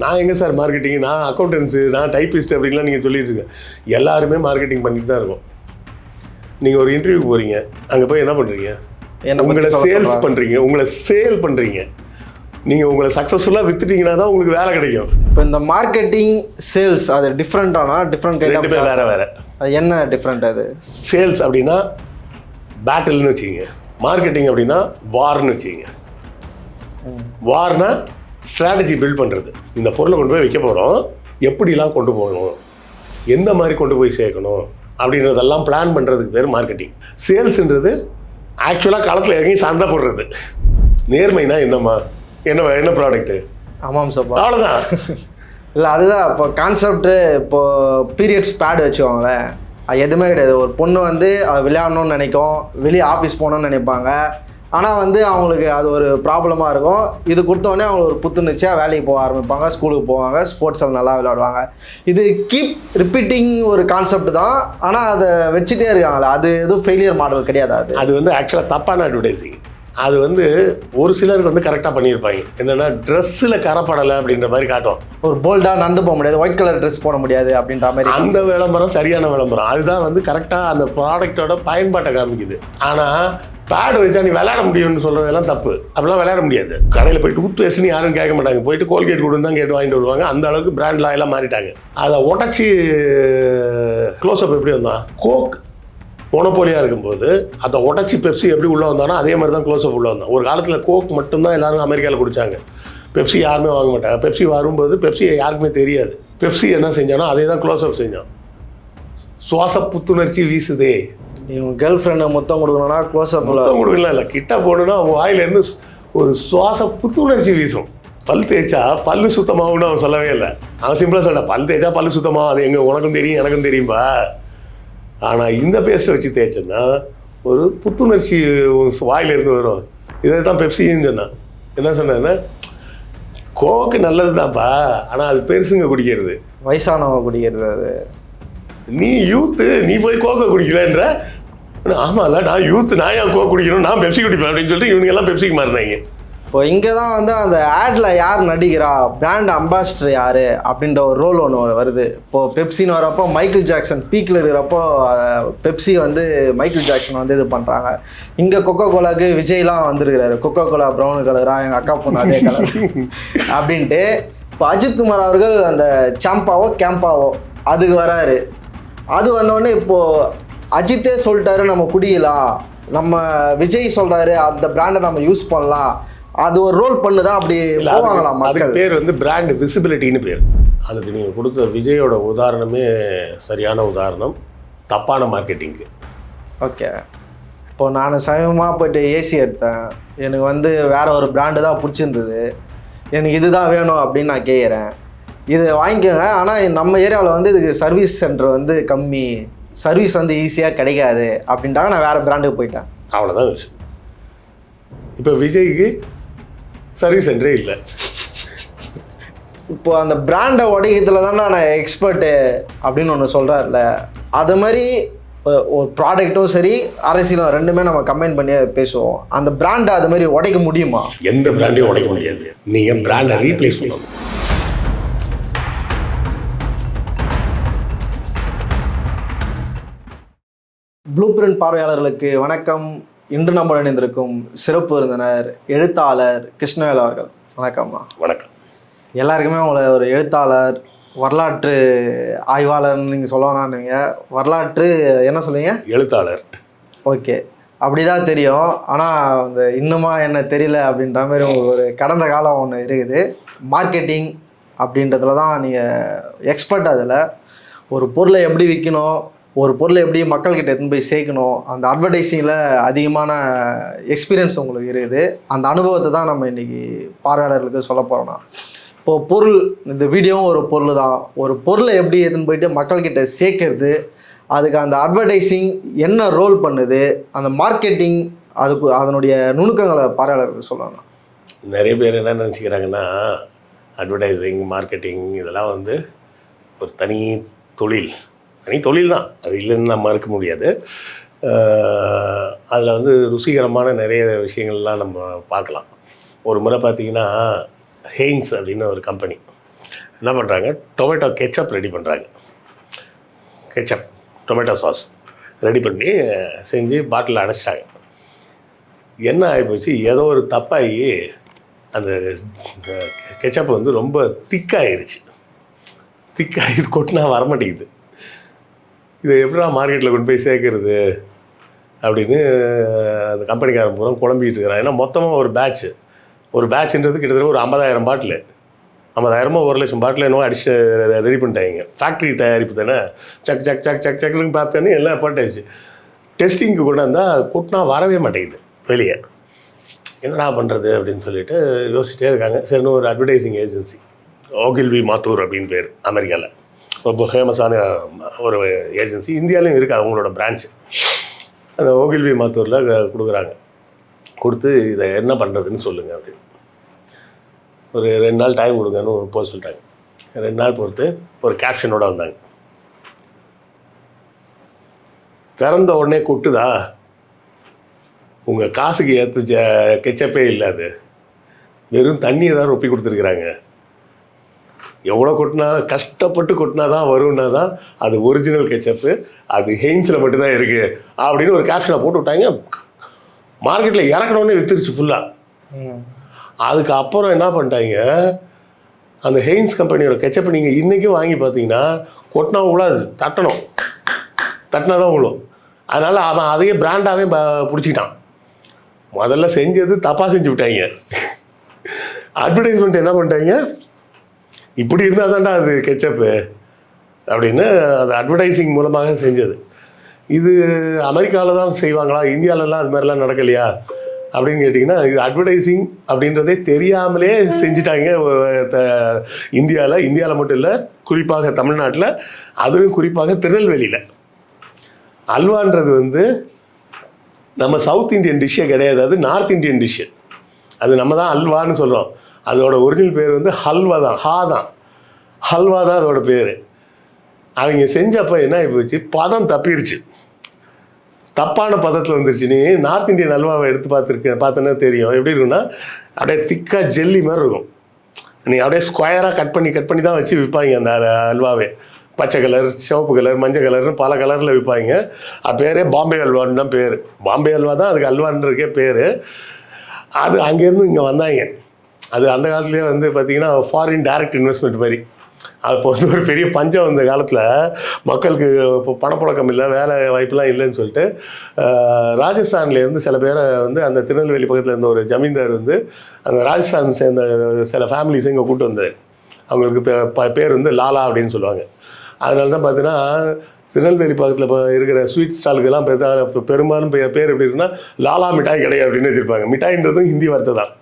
நான் எங்கே sir marketing, நான் அக்கௌண்டன்ஸு, நான் டைப்பிஸ்ட் அப்படின்லாம் நீங்கள் சொல்லிட்டு இருக்கேன். எல்லாருமே மார்க்கெட்டிங் பண்ணிட்டு தான் இருக்கும். நீங்கள் ஒரு இன்டர்வியூ போகிறீங்க, அங்கே போய் என்ன பண்ணுறீங்க? உங்களை சேல்ஸ் பண்ணுறீங்க, உங்களை சேல் பண்ணுறீங்க. நீங்கள் உங்களை சக்ஸஸ்ஃபுல்லாக வித்துட்டீங்கன்னா தான் உங்களுக்கு வேலை கிடைக்கும். இப்போ இந்த மார்க்கெட்டிங் சேல்ஸ் அது டிஃப்ரெண்ட்டானா டிஃப்ரெண்ட் கைண்ட் ஆஃப் வேறு வேறு. அது என்ன டிஃப்ரெண்ட்? அது சேல்ஸ் அப்படின்னா பேட்டில்னு வச்சுக்கிங்க, மார்க்கெட்டிங் அப்படின்னா வார்னு வச்சுக்கிங்க. வார்னா ஸ்ட்ராட்டஜி பில்ட் பண்ணுறது. இந்த பொருளை கொண்டு போய் வைக்க போகிறோம், எப்படிலாம் கொண்டு போகணும், எந்த மாதிரி கொண்டு போய் சேர்க்கணும் அப்படின்றதெல்லாம் பிளான் பண்ணுறதுக்கு பேர் மார்க்கெட்டிங். சேல்ஸுன்றது ஆக்சுவலாக களத்தில் இறங்கி சண்டை போடுறது. நேர்மைனா என்னம்மா, என்ன ப்ராடக்ட்டு, ஆமாம் சார், அவ்வளோதான். இல்லை அதுதான் இப்போ கான்செப்ட்டு. இப்போது பீரியட்ஸ் பேட் வச்சுக்கோங்களேன், அது எதுவுமே கிடையாது. ஒரு பொண்ணு வந்து அது விளையாடணும்னு நினைக்கும், வெளியே ஆஃபீஸ் போகணுன்னு நினைப்பாங்க. ஆனால் வந்து அவங்களுக்கு அது ஒரு ப்ராப்ளமாக இருக்கும். இது கொடுத்தோடனே அவங்க ஒரு புத்துணர்ச்சியாக வேலைக்கு போக ஆரம்பிப்பாங்க, ஸ்கூலுக்கு போவாங்க, ஸ்போர்ட்ஸில் நல்லா விளையாடுவாங்க. இது கீப் ரிப்பீட்டிங் ஒரு கான்செப்ட் தான். ஆனால் அதை வச்சுட்டே இருக்காங்களே, அது எதுவும் ஃபெயிலியர் மாடல் கிடையாது. அது வந்து ஆக்சுவலாக தப்பான அட்வர்டைஸிங். அது வந்து ஒரு சிலருக்கு வந்து கரெக்டாக பண்ணியிருப்பாங்க. என்னென்னா ட்ரெஸ்ஸில் கரப்படலை அப்படின்ற மாதிரி காட்டும். ஒரு போல்டாக நடந்து போக முடியாது, ஒயிட் கலர் ட்ரெஸ் போட முடியாது அப்படின்ற மாதிரி. அந்த விளம்பரம் சரியான விளம்பரம். அதுதான் வந்து கரெக்டாக அந்த ப்ராடக்டோட பயன்பாட்டை காமிக்குது. ஆனால் பேட் வச்சா நீ விளையாட முடியும்னு சொல்கிறதெல்லாம் தப்பு. அப்படிலாம் விளையாட முடியாது. கடையில் போய்ட்டு டூத் பேஸ்ட்னு யாரும் கேட்க மாட்டாங்க, போயிட்டு கோல்கேட் கொடுன்னு தான் கேட்டு வாங்கிட்டு வருவாங்க. அந்த அளவுக்கு பிராண்ட் லாயெல்லாம் மாறிட்டாங்க. அதை உடச்சி க்ளோஸ்அப் எப்படி வந்தான், கோக் மொனோபோலியாக இருக்கும்போது அதை உடச்சி பெப்சி எப்படி உள்ளே வந்தானோ அதே மாதிரி தான் க்ளோஸ்அப் உள்ளே வந்தான். ஒரு காலத்தில் கோக் மட்டும்தான் எல்லாரும் அமெரிக்காவில் குடித்தாங்க, பெப்சி யாருமே வாங்க மாட்டாங்க. பெப்சி வரும்போது பெப்சியை யாருக்குமே தெரியாது. பெப்சி என்ன செஞ்சானோ அதே தான் க்ளோஸ்அப் செஞ்சான். சுவாச புத்துணர்ச்சி வீசுதே. இவங்க கேர்ள் ஃப்ரெண்டை மொத்தம் கொடுக்கணும்னா க்ளோஸ்அப் மொத்தம் கொடுக்கலாம், இல்லை கிட்ட போகணுன்னா அவன் வாயிலேருந்து ஒரு சுவாச புத்துணர்ச்சி வீசும். பல் தேய்ச்சா பல்லு சுத்தமாகும்னு அவன் சொல்லவே இல்லை. அவன் சிம்பிளாக சொல்ல, பல் தேய்ச்சா பல்லு சுத்தமாக, அது எங்கே உனக்கும் தெரியும் எனக்கும் தெரியும்பா. ஆனால் இந்த பேஸ்ட்டை வச்சு தேய்ச்சேன்னா ஒரு புத்துணர்ச்சி வாயிலிருந்து வரும். இதை தான் பெப்சின்னு சொன்னான். என்ன சொன்னேன்னா, கோக்கு நல்லது தான்ப்பா, ஆனால் அது பெருசுங்க குடிக்கிறது, வயசானவங்க குடிக்கிறது. அது நீ யூத்து, நீ போய் கோக்கை குடிக்கலன்ற. ஆமாம்ல, நான் யூத்து, நான் ஏன் கோக் குடிக்கணும், நான் பெப்சி குடிப்பேன் அப்படின்னு சொல்லிட்டு இவங்க எல்லாம் பெப்சிக்கு மாறினாங்க. இப்போ இங்கே தான் வந்து அந்த ஆடில் யார் நடிக்கிறா, பிராண்ட் அம்பாசிடர் யார் அப்படின்ற ஒரு ரோல் ஒன்று வருது. இப்போது பெப்சின்னு வரப்போ மைக்கேல் ஜாக்சன் பீக்கில் இருக்கிறப்போ பெப்சி வந்து மைக்கேல் ஜாக்சன் வந்து இது பண்ணுறாங்க. இங்கே கொக்கோ கோலாவுக்கு விஜய்லாம் வந்துருக்கிறாரு, கொக்கோ கோலா ப்ரௌன் கலரா, எங்கள் அக்கா பொண்ணு அதே கலர் அப்படின்ட்டு. இப்போ அஜித் குமார் அவர்கள் அந்த சாம்பாவோ கேம்பாவோ அதுக்கு வராரு. அது வந்தோடனே இப்போது அஜித்தே சொல்லிட்டாரு நம்ம குடிக்கலாம், நம்ம விஜய் சொல்கிறாரு அந்த பிராண்டை நம்ம யூஸ் பண்ணலாம், அது ஒரு ரோல் பண்ணுதான் அப்படி போவாங்களாம் மக்கள். பேர் வந்து பிராண்ட் விசிபிலிட்டின்னு பேர். அதுக்கு நீங்கள் கொடுத்த விஜயோட உதாரணமே சரியான உதாரணம், தப்பான மார்க்கெட்டிங்கு. ஓகே, இப்போ நான் சமயமாக போய்ட்டு ஏசி எடுத்தேன், எனக்கு வந்து வேற ஒரு பிராண்டு தான் பிடிச்சிருந்தது, எனக்கு இதுதான் வேணும் அப்படின்னு நான் கேட்குறேன், இது வாங்கிக்கோங்க, ஆனால் நம்ம ஏரியாவில் வந்து இதுக்கு சர்வீஸ் சென்டர் வந்து கம்மி, சர்வீஸ் வந்து ஈஸியாக கிடைக்காது அப்படின்ட்டாங்க, நான் வேறு பிராண்டுக்கு போயிட்டேன். அவ்வளோதான் விஷயம். இப்போ விஜய்க்கு சர்வீஸ் சென்டரே இல்லை. இப்போ அந்த பிராண்டை உடைக்கிறதுல தான் நான் எக்ஸ்பர்ட்டு அப்படின்னு ஒன்று சொல்கிறாருல, அது மாதிரி ஒரு ப்ராடக்ட்டும் சரி அரசியலும் ரெண்டுமே நம்ம கம்பைன் பண்ணி பேசுவோம். அந்த பிராண்டை அது மாதிரி உடைக்க முடியுமா? எந்த பிராண்டையும் உடைக்க முடியாது. நீங்கள் பிராண்டை ரீப்ளேஸ் பண்ணணும். ப்ளூ பிரிண்ட் பார்வையாளர்களுக்கு வணக்கம். இன்று நம்ம இணைந்திருக்கும் சிறப்பு விருந்தினர் எழுத்தாளர் கிருஷ்ணவேல் அவர்கள். வணக்கம்மா. வணக்கம். எல்லாருக்குமே உங்களை ஒரு எழுத்தாளர், வரலாற்று ஆய்வாளர்னு நீங்கள் சொல்லணும்னு, வரலாற்று என்ன சொல்லுவீங்க? எழுத்தாளர். ஓகே, அப்படிதான் தெரியும். ஆனால் அந்த இன்னுமா என்ன தெரியல அப்படின்ற மாதிரி ஒரு கடந்த காலம் ஒன்று இருக்குது. மார்க்கெட்டிங் அப்படின்றதுல தான் நீங்கள் எக்ஸ்பர்ட். அதில் ஒரு பொருளை எப்படி விற்கணும், ஒரு பொருளை எப்படி மக்கள்கிட்ட எடுத்துன்னு போய் சேர்க்கணும், அந்த அட்வர்டைஸிங்கில் அதிகமான எக்ஸ்பீரியன்ஸ் உங்களுக்கு இருக்குது. அந்த அனுபவத்தை தான் நம்ம இன்றைக்கி பார்வையாளர்களுக்கு சொல்ல போகிறோம்னா, இப்போது பொருள், இந்த வீடியோவும் ஒரு பொருள் தான். ஒரு பொருளை எப்படி எடுத்துன்னு போயிட்டு மக்கள்கிட்ட சேர்க்கறது, அதுக்கு அந்த அட்வர்டைஸிங் என்ன ரோல் பண்ணுது, அந்த மார்க்கெட்டிங், அதுக்கு அதனுடைய நுணுக்கங்களை பார்வையாளர்களுக்கு சொல்லணும். நிறைய பேர் என்ன நினச்சிக்கிறாங்கன்னா, அட்வர்டைஸிங் மார்க்கெட்டிங் இதெல்லாம் வந்து ஒரு தனி தொழில் தான், அது இல்லைன்னு நம்ம மறுக்க முடியாது. அதில் வந்து ருசிகரமான நிறைய விஷயங்கள்லாம் நம்ம பார்க்கலாம். ஒரு முறை பார்த்திங்கன்னா, ஹெய்ன்ஸ் அப்படின்னு ஒரு கம்பெனி, என்ன பண்ணுறாங்க, டொமேட்டோ கெச்சப் ரெடி பண்ணுறாங்க. கெச்சப் டொமேட்டோ சாஸ் ரெடி பண்ணி செஞ்சு பாட்டிலில் அடைச்சிட்டாங்க. என்ன ஆகிப்போச்சு, ஏதோ ஒரு தப்பாகி அந்த கெச்சப் வந்து ரொம்ப திக்காகிருச்சு. திக்காகி கொட்டினா வரமாட்டேங்குது. இதை எப்படா மார்க்கெட்டில் கொண்டு போய் சேர்க்கறது அப்படின்னு அந்த கம்பெனிக்காரன் பூரா குழம்பிகிட்டு இருக்கிறான். ஏன்னா மொத்தமாக ஒரு பேட்ச்ன்றது கிட்டத்தட்ட ஒரு 50,000 பாட்டில், 50,000 1,00,000 பாட்டில் என்னவோ அடிச்சு ரெடி பண்ணிட்டாங்க. ஃபேக்ட்ரி தயாரிப்பு தானே, சக் சக் சக் சக் சக்குன்னு பார்த்தோன்னே எல்லாம் போட்டாச்சு. டெஸ்டிங்க்கு கொண்டாந்தா கொட்டினா வரவே மாட்டேங்குது வெளியே. என்னடா பண்ணுறது அப்படின்னு சொல்லிட்டு யோசிச்சுட்டே இருக்காங்க. சரின்னு ஒரு அட்வர்டைஸிங் ஏஜென்சி, ஓகில்வி மாத்தூர் அப்படின்னு பேர், அமெரிக்காவில் ரொம்ப ஃபேமஸான ஒரு ஏஜென்சி, இந்தியாவிலையும் இருக்குது அவங்களோட பிரான்ச்சு. அந்த ஓகில்வி மாத்தூரில் கொடுக்குறாங்க. கொடுத்து இதை என்ன பண்ணுறதுன்னு சொல்லுங்கள் அப்படின்னு. ஒரு 2 நாள் டைம் கொடுங்கன்னு போக சொல்லிட்டாங்க. 2 நாள் பொறுத்து ஒரு கேப்ஷனோடு வந்தாங்க. திறந்த உடனே கொட்டுதா, உங்கள் காசுக்கு ஏற்ற கெச்சப்பே இல்லை, அது வெறும் தண்ணியை தான் ஒப்பி கொடுத்துருக்குறாங்க. எவ்வளோ கொட்டினா, கஷ்டப்பட்டு கொட்டினா தான் வரும்னா தான் அது ஒரிஜினல் கெச்சப்பு, அது ஹெயின்ஸில் மட்டும்தான் இருக்குது அப்படின்னு ஒரு கேப்ஷனை போட்டு விட்டாங்க. மார்க்கெட்டில் இறக்கணுன்னே விற்றுருச்சு ஃபுல்லாக. அதுக்கப்புறம் என்ன பண்ணிட்டாங்க, அந்த ஹெயின்ஸ் கம்பெனியோட கெச்சப்பை நீங்கள் இன்றைக்கும் வாங்கி பார்த்தீங்கன்னா கொட்டினா விழாது, தட்டினா தான் விழும். அதனால் அவன் அதையே பிராண்டாகவே பிடிச்சிக்கிட்டான். முதல்ல செஞ்சது தப்பாக செஞ்சு விட்டாங்க. அட்வர்டைஸ்மெண்ட் என்ன பண்ணிட்டாங்க, இப்படி இருந்தால் தான்டா அது கெச்சப்பு அப்படின்னு அது அட்வர்டைஸிங் மூலமாக செஞ்சது. இது அமெரிக்காவில் தான் செய்வாங்களா, இந்தியாவிலலாம் அது மாதிரிலாம் நடக்கலையா அப்படின்னு கேட்டிங்கன்னா, இது அட்வர்டைஸிங் அப்படின்றதே தெரியாமலே செஞ்சிட்டாங்க இந்தியாவில் மட்டும் இல்லை, குறிப்பாக தமிழ்நாட்டில், அதுவும் குறிப்பாக திருநெல்வேலியில். அல்வான்றது வந்து நம்ம சவுத் இந்தியன் டிஷ்ஷே கிடையாது, அது நார்த் இந்தியன் டிஷ்ஷு. அது நம்ம தான் அல்வான்னு சொல்கிறோம். அதோட ஒரிஜினல் பேர் வந்து ஹல்வா தான், ஹல்வா தான் அதோட பேர். அவங்க செஞ்சப்போ என்ன ஆகி போச்சு, பதம் தப்பிடுச்சு, தப்பான பதத்தில் வந்துருச்சு. நீ நார்த் இந்தியன் அல்வாவை எடுத்து பார்த்தோன்னா தெரியும் எப்படி இருக்குன்னா, அப்படியே திக்காக ஜெல்லி மாதிரி இருக்கும். நீ அப்படியே ஸ்கொயராக கட் பண்ணி தான் வச்சு விற்பாங்க அந்த அல்வாவே. பச்சை கலர், சிவப்பு கலர், மஞ்சள் கலர்னு பல கலரில் விற்பாங்க. அது பேரே பாம்பே அல்வான்னு தான் பேர். பாம்பே அல்வா தான் அதுக்கு அல்வான்றதுக்கே பேர். அது அங்கேருந்து இங்கே வந்தாங்க. அது அந்த காலத்துலேயே வந்து பார்த்திங்கன்னா ஃபாரின் டைரக்ட் இன்வெஸ்ட்மெண்ட் மாதிரி. அப்போ வந்து ஒரு பெரிய பஞ்சம் வந்த காலத்தில் மக்களுக்கு இப்போ பணப்புழக்கம் இல்லை, வேலை வாய்ப்புலாம் இல்லைன்னு சொல்லிட்டு ராஜஸ்தான்லேருந்து சில பேரை வந்து அந்த திருநெல்வேலி பக்கத்தில் இருந்த ஒரு ஜமீன்தார் வந்து அந்த ராஜஸ்தான் சேர்ந்த சில ஃபேமிலிஸை இங்கே கூப்பிட்டு வந்தார். அவங்களுக்கு பேர் வந்து லாலா அப்படின்னு சொல்லுவாங்க. அதனால தான் பார்த்தீங்கன்னா திருநெல்வேலி பக்கத்தில் இருக்கிற ஸ்வீட் ஸ்டாலுக்கெல்லாம் பெரும்பாலும் பேர் எப்படி இருக்குன்னா லாலா மிட்டாய் கடை அப்படின்னு வச்சுருப்பாங்க. மிட்டாயின்றதும் ஹிந்தி வார்த்தை தான்,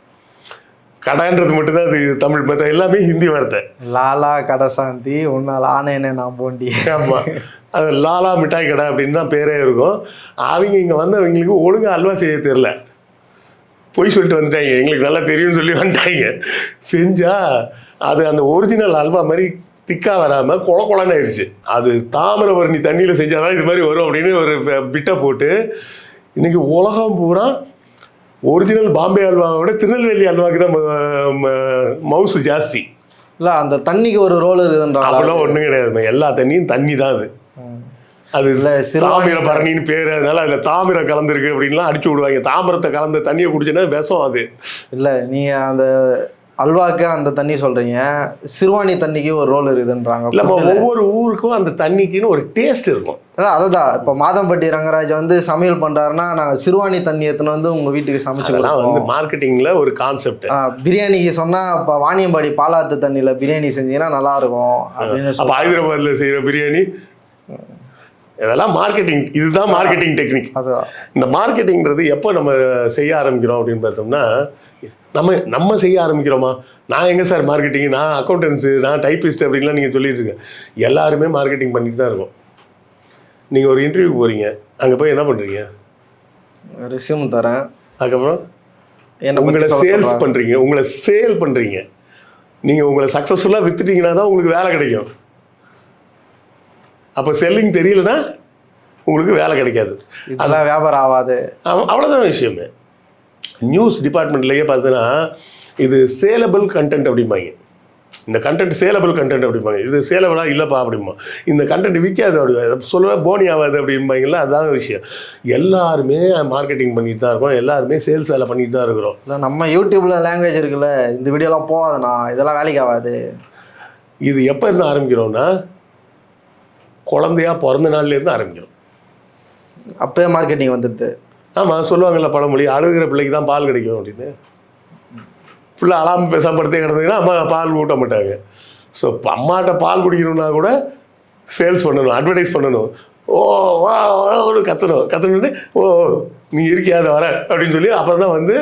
கடைன்றது மட்டும்தான் அது தமிழ், மற்ற எல்லாமே ஹிந்தி வார்த்தை. லாலா கடை சாந்தி உன்னால் ஆனேனே நான் போண்டி. ஆமாம், அது லாலா மிட்டாய் கடை அப்படின்னு தான் பேரே இருக்கும். அவங்க இங்கே வந்தவங்களுக்கு ஒழுங்காக அல்வா செய்ய தெரில, பொய் சொல்லிட்டு வந்துட்டாங்க, எங்களுக்கு நல்லா தெரியும்னு சொல்லி வந்துட்டாங்க. செஞ்சால் அது அந்த ஒரிஜினல் அல்வா மாதிரி திக்காக வராமல் கொலன்னு ஆயிடுச்சு. அது தாமிரபரணி தண்ணியில் செஞ்சால் தான் இது மாதிரி வரும் அப்படின்னு ஒரு பிட்டை போட்டு இன்றைக்கி உலகம் பூரா ஒரிஜினல் பாம்பே அல்வாவை விட திருநெல்வேலி அல்வாவுக்கு தான் மவுசு ஜாஸ்தி. இல்லை, அந்த தண்ணிக்கு ஒரு ரோல் இருக்குதுன்ற அப்படிலாம் ஒன்றும் கிடையாது. எல்லா தண்ணியும் தண்ணி தான் அது. அது தாமிரபரணின்னு பேர், அதனால அதில் தாமிரம் கலந்துருக்கு அப்படின்லாம் அடிச்சு விடுவாங்க. தாமிரத்தை கலந்த தண்ணியை குடிச்சோன்னா விஷம் அது. இல்லை, நீங்கள் அந்த அல்வாக்கு அந்த தண்ணி சொல்கிறீங்க, சிறுவாணி தண்ணிக்கு ஒரு ரோல் இருக்குதுன்றாங்க. இல்லை, ஒவ்வொரு ஊருக்கும் அந்த தண்ணிக்குன்னு ஒரு டேஸ்ட் இருக்கும். அதுதான் இப்போ மாதம்பட்டி ரங்கராஜ் வந்து சமையல் பண்ணுறாருன்னா நாங்கள் சிறுவாணி தண்ணி எடுத்துன்னு வந்து உங்கள் வீட்டுக்கு சமைச்சுக்கலாம். வந்து மார்க்கெட்டிங்கில் ஒரு கான்செப்ட். பிரியாணிக்கு சொன்னால் இப்போ வாணியம்பாடி பாலாத்து தண்ணியில் பிரியாணி செஞ்சீங்கன்னா நல்லாயிருக்கும் அப்படின்னு. அப்போ ஹைதராபாத்தில் செய்கிற பிரியாணி இதெல்லாம் மார்க்கெட்டிங். இதுதான் மார்க்கெட்டிங் டெக்னிக். அதுதான் இந்த மார்க்கெட்டிங்கிறது எப்போ நம்ம செய்ய ஆரம்பிக்கிறோம் அப்படின்னு பார்த்தோம்னா, நம்ம செய்ய ஆரம்பிக்கிறோமா? நான் எங்கே சார் மார்க்கெட்டிங், நான் அக்கௌண்டன்ஸு, நான் டைப்பிஸ்ட் அப்படின்லாம் நீங்கள் சொல்லிட்டு இருக்கேன். எல்லாருமே மார்க்கெட்டிங் பண்ணிட்டு தான் இருக்கோம். நீங்கள் ஒரு இன்டர்வியூ போகிறீங்க, அங்கே போய் என்ன பண்ணுறீங்க? ரெஸ்யூம் தரேன். அதுக்கப்புறம் உங்களை சேல்ஸ் பண்ணுறீங்க, உங்களை சேல் பண்ணுறீங்க. நீங்கள் உங்களை சக்ஸஸ்ஃபுல்லாக விற்றுட்டீங்கன்னா தான் உங்களுக்கு வேலை கிடைக்கும். அப்போ செல்லிங் தெரியலன்னா உங்களுக்கு வேலை கிடைக்காது, அதெல்லாம் வியாபாரம் ஆகாது. அவ்வளோதான் விஷயமே. நியூஸ் டிபார்ட்மெண்ட்லேயே பார்த்தீங்கன்னா இது சேலபிள் கண்டென்ட் அப்படிம்பாங்க. இந்த கண்டென்ட் சேலபிள் கண்டென்ட் அப்படிம்பாங்க, இது சேலபிளா இல்லைப்பா அப்படிம்பா, இந்த கண்டென்ட் விற்காது அப்படி சொல்லுவேன், போனி ஆகாது அப்படிம்பாங்களா. அதுதான் விஷயம். எல்லாருமே மார்க்கெட்டிங் பண்ணிட்டு தான் இருக்கோம், எல்லாருமே சேல்ஸ் வேலை பண்ணிட்டு தான் இருக்கிறோம். இல்லை நம்ம யூடியூப்ல லாங்குவேஜ் இருக்குல்ல, இந்த வீடியோலாம் போகாதுண்ணா, இதெல்லாம் வேலைக்கு ஆகாது. இது எப்போ இருந்து ஆரம்பிக்கிறோம்னா குழந்தையா பிறந்த நாள்லேருந்து ஆரம்பிக்கிறோம். அப்போயே மார்க்கெட்டிங் வந்துடுது. ஆமாம், சொல்லுவாங்கள்ல பழமொழி, அழுகிற பிள்ளைக்கு தான் பால் கிடைக்கும் அப்படின்னு. ஃபுல்லாக அலாமல் பேசாமல் படுத்தே கிடந்ததுன்னா அம்மா பால் ஊட்ட மாட்டாங்க. ஸோ அம்மாட்ட பால் குடிக்கணும்னா கூட சேல்ஸ் பண்ணணும், அட்வர்டைஸ் பண்ணணும். ஓ வா கத்தணுன்னு ஓ நீ இருக்கியா அதை வர அப்படின்னு சொல்லி அப்புறம் தான் வந்து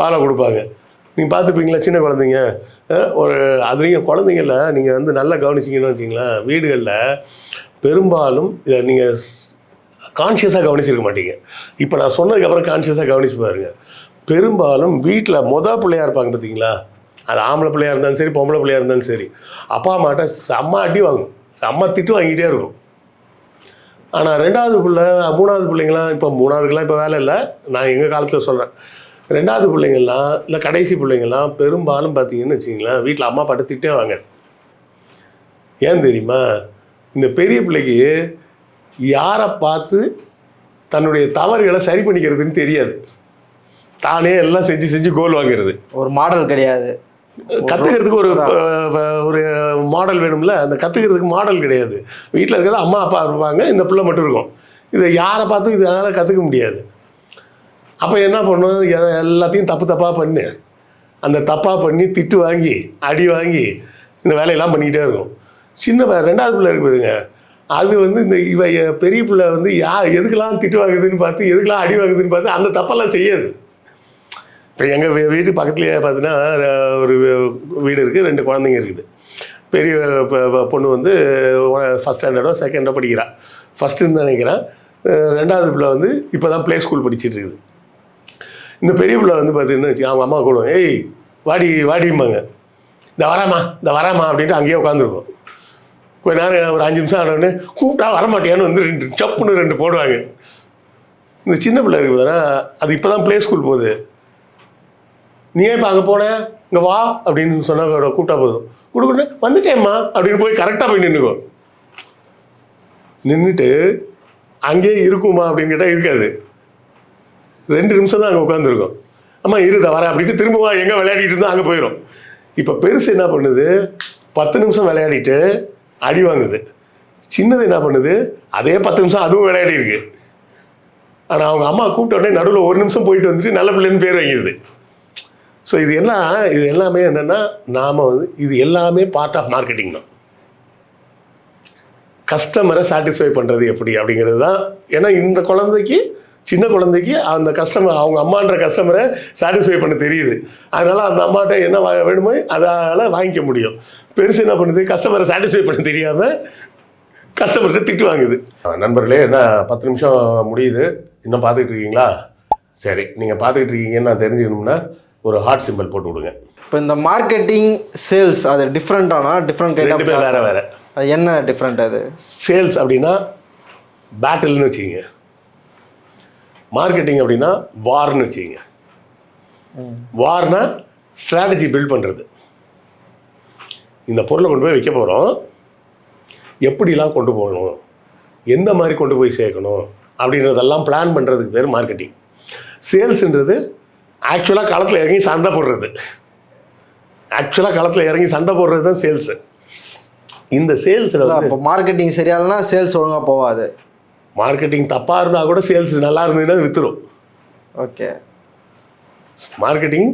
பாலை கொடுப்பாங்க. நீங்கள் பார்த்துப்பீங்களா சின்ன குழந்தைங்க, ஒரு அதுலேயும் குழந்தைங்கள நீங்கள் வந்து நல்லா கவனிச்சிங்கன்னு வச்சிங்களேன், வீடுகளில் பெரும்பாலும் இதை நீங்கள் கான்ஷியஸாக கவனிச்சிருக்க மாட்டீங்க. இப்போ நான் சொன்னதுக்கப்புறம் கான்ஷியஸாக கவனிச்சு பாருங்கள். பெரும்பாலும் வீட்டில் பிள்ளையாக இருப்பாங்க பார்த்தீங்களா, அது ஆம்பளை பிள்ளையாக இருந்தாலும் சரி பொம்பளை பிள்ளையாக இருந்தாலும் சரி, அப்பா அம்மாட்ட செம்ம அடி வாங்கும், செம்ம திட்டு வாங்கிட்டே இருக்கும். ஆனால் 2வது பிள்ளை 3வது பிள்ளைங்களாம், இப்போ 3வதுக்கெலாம் இப்போ வேலை இல்லை, நான் எங்கள் காலத்தில் சொல்கிறேன். 2வது பிள்ளைங்கள்லாம் இல்லை கடைசி பிள்ளைங்கள்லாம் பெரும்பாலும் பார்த்தீங்கன்னு வச்சிங்களேன், வீட்டில் அம்மா அப்பாட்ட திட்டே வாங்க. ஏன் தெரியுமா, இந்த பெரிய பிள்ளைக்கு யாரை பார்த்து தன்னுடைய தவறுகளை சரி பண்ணிக்கிறதுன்னு தெரியாது, தானே எல்லாம் செஞ்சு கோல் வாங்கிறது. ஒரு மாடல் கிடையாது, கற்றுக்கிறதுக்கு ஒரு மாடல் வேணும்ல, அந்த கற்றுக்கிறதுக்கு மாடல் கிடையாது. வீட்டில் இருக்கிறது அம்மா அப்பா இருப்பாங்க, இந்த பிள்ளை மட்டும் இருக்கும். இதை யாரை பார்த்து இதனால் கற்றுக்க முடியாது. அப்போ என்ன பண்ணணும், எல்லாத்தையும் தப்பாக பண்ணு, அந்த தப்பாக பண்ணி திட்டு வாங்கி அடி வாங்கி இந்த வேலையெல்லாம் பண்ணிக்கிட்டே இருக்கும். சின்ன 2வது பிள்ளை இருக்குதுங்க, அது வந்து இந்த பெரிய பிள்ளை வந்து எதுக்கெல்லாம் திட்டு வாங்குதுன்னு பார்த்து எதுக்கெல்லாம் அடி வாங்குதுன்னு பார்த்து அந்த தப்பெல்லாம் செய்யாது. இப்போ எங்கள் வீட்டு பக்கத்துலேயே பார்த்தீங்கன்னா ஒரு வீடு இருக்குது, 2 குழந்தைங்க இருக்குது. பெரிய பொண்ணு வந்து 1st ஸ்டாண்டர்டோ 2ண்டோ படிக்கிறாள், ஃபஸ்ட்டுன்னு நினைக்கிறேன். 2வது பிள்ளை வந்து இப்போ தான் ப்ளே ஸ்கூல் படிச்சுட்டு இருக்குது. இந்த பெரிய பிள்ளை வந்து பார்த்தீங்கன்னா வச்சு அவங்க அம்மா கூட ஏய் வாடிம்பாங்க, இந்த வராமா அப்படின்ட்டு அங்கேயே உட்காந்துருக்கும். கொஞ்ச நேரம் ஒரு 5 நிமிஷம் ஆனோடனே கூப்பிட்டா வரமாட்டியான்னு வந்து 2 சப்புன்னு 2 போடுவாங்க. இந்த சின்ன பிள்ளை இருக்குதுன்னா அது இப்போ தான் ப்ளே ஸ்கூல் போகுது, நீ ஏன் இப்போ அங்கே போனேன் இங்கே வா அப்படின்னு சொன்னால் கூப்பிட்டா போதும், கொடுக்குன்னு வந்துட்டேம்மா அப்படின்னு போய் கரெக்டாக போய் நின்றுட்டு அங்கேயே இருக்குமா அப்படின்னு கேட்டால் இருக்காது. 2 நிமிஷம் தான் அங்கே உட்காந்துருக்கும். அம்மா இருதா வரேன் அப்படின்ட்டு திரும்பவா எங்கே விளையாடிட்டு இருந்தால் அங்கே போயிடும். இப்போ பெருசு என்ன பண்ணுது, 10 நிமிஷம் விளையாடிட்டு அடி வாங்குது. சின்னது என்ன பண்ணுது, அதே 10 நிமிஷம் அதுவும் விளையாடி இருக்கு. ஆனால் அவங்க அம்மா கூப்பிட்ட உடனே நடுவில் 1 நிமிஷம் போயிட்டு வந்துட்டு நல்ல பிள்ளைன்னு பேர் வாங்கிடுது. ஸோ இது எல்லாமே என்னென்னா நாம் வந்து இது எல்லாமே பார்ட் ஆஃப் மார்க்கெட்டிங் தான். கஸ்டமரை சாட்டிஸ்ஃபை பண்ணுறது எப்படி அப்படிங்கிறது தான். ஏன்னா இந்த சின்ன குழந்தைக்கு அந்த கஸ்டமர் அவங்க அம்மான்ற கஸ்டமரை சாட்டிஸ்ஃபை பண்ண தெரியுது. அதனால் அந்த அம்மாட்ட என்ன வேணுமோ அதால் வாங்கிக்க முடியும். பெருசு என்ன பண்ணுது, கஸ்டமரை சாட்டிஸ்ஃபை பண்ண தெரியாமல் கஸ்டமர்கிட்ட திட்டு வாங்குது. நண்பர்களே, என்ன 10 நிமிஷம் முடியுது, இன்னும் பார்த்துக்கிட்டு இருக்கீங்களா? சரி, நீங்கள் பார்த்துக்கிட்டு இருக்கீங்கன்னு நான் தெரிஞ்சுக்கணும்னா ஒரு ஹார்ட் சிம்பிள் போட்டு விடுங்க. இப்போ இந்த மார்க்கெட்டிங் சேல்ஸ் அது டிஃப்ரெண்ட்டானா டிஃப்ரெண்ட் கைண்ட் ஆஃப் வேறு அது என்ன டிஃப்ரெண்ட்? அது சேல்ஸ் அப்படின்னா பேட்டில்னு வச்சுக்கிங்க, மார்க்கெட்டிங் அப்படின்னா வார்னு வச்சுக்கிங்க. வார்னா ஸ்ட்ராட்டஜி பில்ட் பண்ணுறது. இந்த பொருளை கொண்டு போய் வைக்க போகிறோம், எப்படிலாம் கொண்டு போகணும், எந்த மாதிரி கொண்டு போய் சேர்க்கணும் அப்படின்றதெல்லாம் பிளான் பண்ணுறதுக்கு பேர் மார்க்கெட்டிங். சேல்ஸுன்றது ஆக்சுவலாக களத்தில் இறங்கி சண்டை போடுறது. தான் சேல்ஸு. இந்த சேல்ஸில் இப்போ மார்க்கெட்டிங் சரியாகலன்னா சேல்ஸ் ஒழுங்காக போகாது. மார்க்கெட்டிங் தப்பாக இருந்தால் கூட சேல்ஸ் நல்லா இருந்ததுன்னா விற்றுரும். ஓகே, மார்க்கெட்டிங்